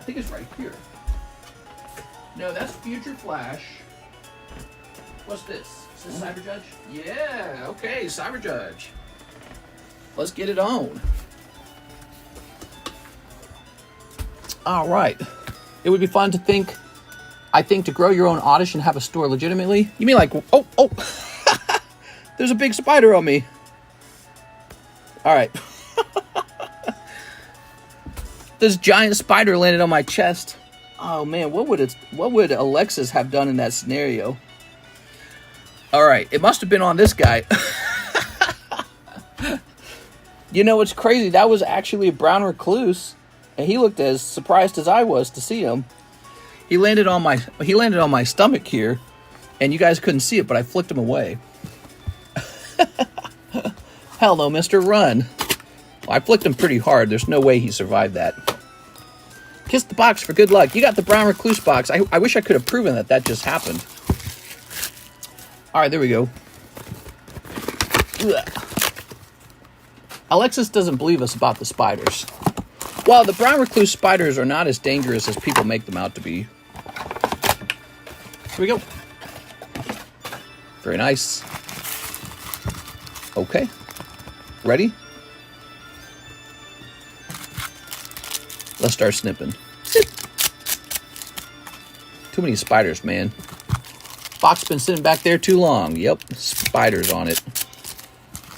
I think it's right here. No, that's Future Flash. What's this? Is this Cyber Judge? Yeah, okay, Cyber Judge. Let's get it on. All right. It would be fun to think, I think, to grow your own oddish and have a store legitimately. You mean like, oh, there's a big spider on me. All right. This giant spider landed on my chest. Oh man, what would Alexis have done in that scenario? All right, it must have been on this guy. You know what's crazy? That was actually a brown recluse, and he looked as surprised as I was to see him. He landed on my stomach here, and you guys couldn't see it, but I flicked him away. Hell no, mister, run. Well, I flicked him pretty hard. There's no way he survived that. Kiss the box for good luck. You got the brown recluse box. I wish I could have proven that just happened. All right, there we go. Ugh. Alexis doesn't believe us about the spiders. Well, the brown recluse spiders are not as dangerous as people make them out to be. Here we go. Very nice. Okay. Ready? Let's start snipping. Snip. Too many spiders, man. Box been sitting back there too long. Yep, spiders on it.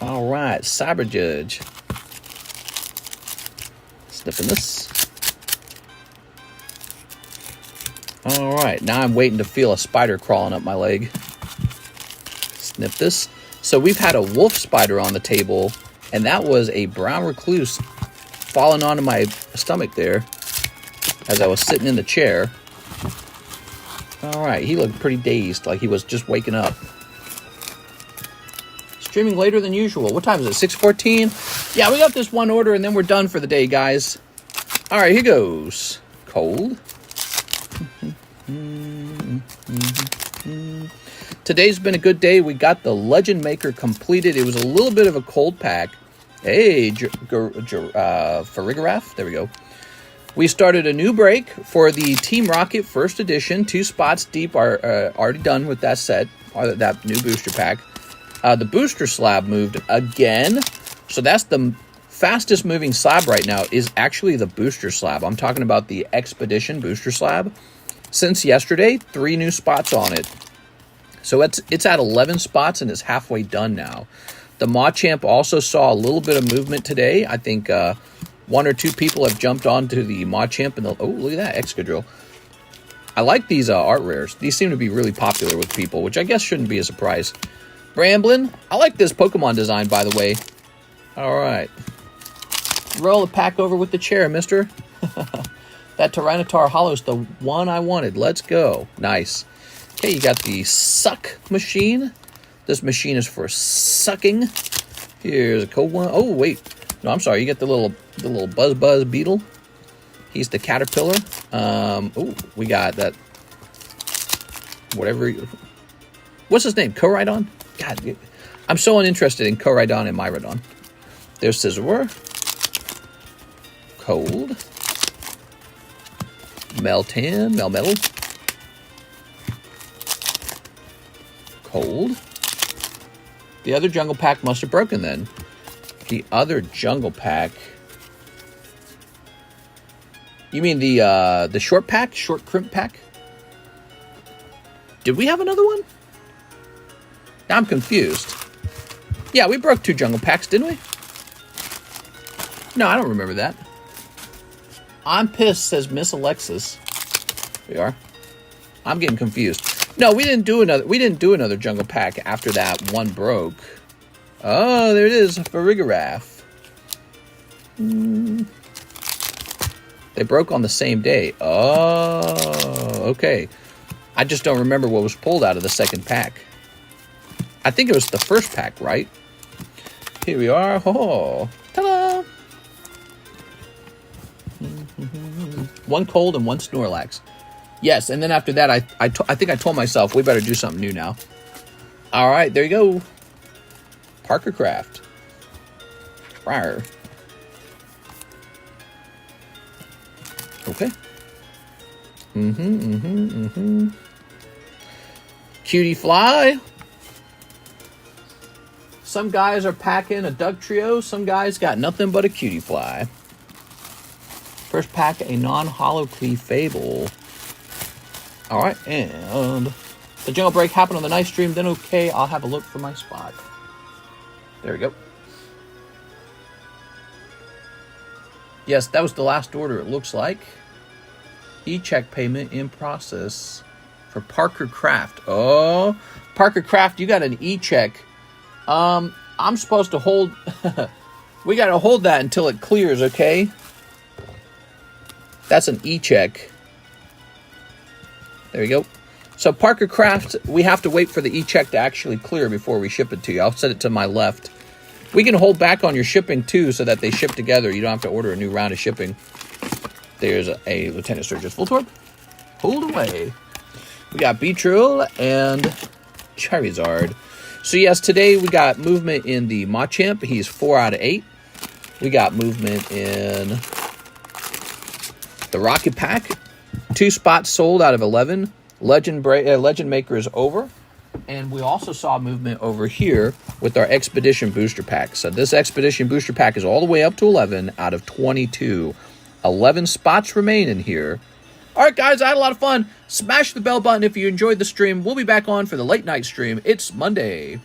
All right, Cyber Judge. Snipping this. All right, now I'm waiting to feel a spider crawling up my leg. Snip this. So we've had a wolf spider on the table, and that was a brown recluse falling onto my stomach there as I was sitting in the chair. All right, he looked pretty dazed, like he was just waking up. Streaming later than usual. What time is it? 6:14? Yeah, we got this one order, and then we're done for the day, guys. All right, here goes. Cold. Today's been a good day. We got the Legend Maker completed. It was a little bit of a cold pack. Hey, Farigarath. There we go. We started a new break for the Team Rocket First Edition. 2 spots deep are already done with that set, or that new booster pack. The booster slab moved again. So that's the fastest moving slab right now is actually the booster slab. I'm talking about the Expedition booster slab. Since yesterday, 3 new spots on it. So it's at 11 spots and it's halfway done now. The Machamp also saw a little bit of movement today. I think 1 or 2 people have jumped onto the Machamp. And oh, look at that, Excadrill. I like these art rares. These seem to be really popular with people, which I guess shouldn't be a surprise. Bramblin. I like this Pokemon design, by the way. All right. Roll the pack over with the chair, mister. That Tyranitar Hollow's the one I wanted. Let's go. Nice. Okay, you got the suck machine. This machine is for sucking. Here's a cold one. Oh, wait. No, I'm sorry. You get the little Buzz beetle. He's the caterpillar. Oh, we got that. Whatever. What's his name? Koraidon? God, I'm so uninterested in Koraidon and Miraidon. There's Scizor. Cold. Melmetal. Cold. The other jungle pack must have broken then. The other jungle pack. You mean the short pack? Short crimp pack? Did we have another one? Now I'm confused. Yeah, we broke 2 jungle packs, didn't we? No, I don't remember that. I'm pissed, says Miss Alexis. We are. I'm getting confused. No, we didn't do another jungle pack after that one broke. Oh, there it is, for Rigoraph. They broke on the same day. Oh, okay. I just don't remember what was pulled out of the second pack. I think it was the first pack, right? Here we are. Oh, ta-da! One cold and one Snorlax. Yes, and then after that, I think I told myself we better do something new now. All right, there you go. Parker Craft. Rawr. Okay. Cutie Fly. Some guys are packing a Doug Trio. Some guys got nothing but a Cutie Fly. First pack, a non-hollow Clefable. All right, and the jungle break happened on the night stream. Then okay, I'll have a look for my spot. There we go. Yes, that was the last order, it looks like. E-check payment in process for Parker Craft. Oh, Parker Craft, you got an e-check. I'm supposed to hold... we got to hold that until it clears, okay? That's an e-check. There we go. So Parker Craft, we have to wait for the e-check to actually clear before we ship it to you. I'll set it to my left. We can hold back on your shipping, too, so that they ship together. You don't have to order a new round of shipping. There's a Lieutenant Surge's Voltorb. Hold away. We got Beetrill and Charizard. So, yes, today we got movement in the Machamp. He's 4 out of 8. We got movement in the Rocket Pack. 2 spots sold out of 11. Legend Maker is over. And we also saw movement over here with our Expedition Booster Pack. So this Expedition Booster Pack is all the way up to 11 out of 22. 11 spots remain in here. All right, guys, I had a lot of fun. Smash the bell button if you enjoyed the stream. We'll be back on for the late night stream. It's Monday.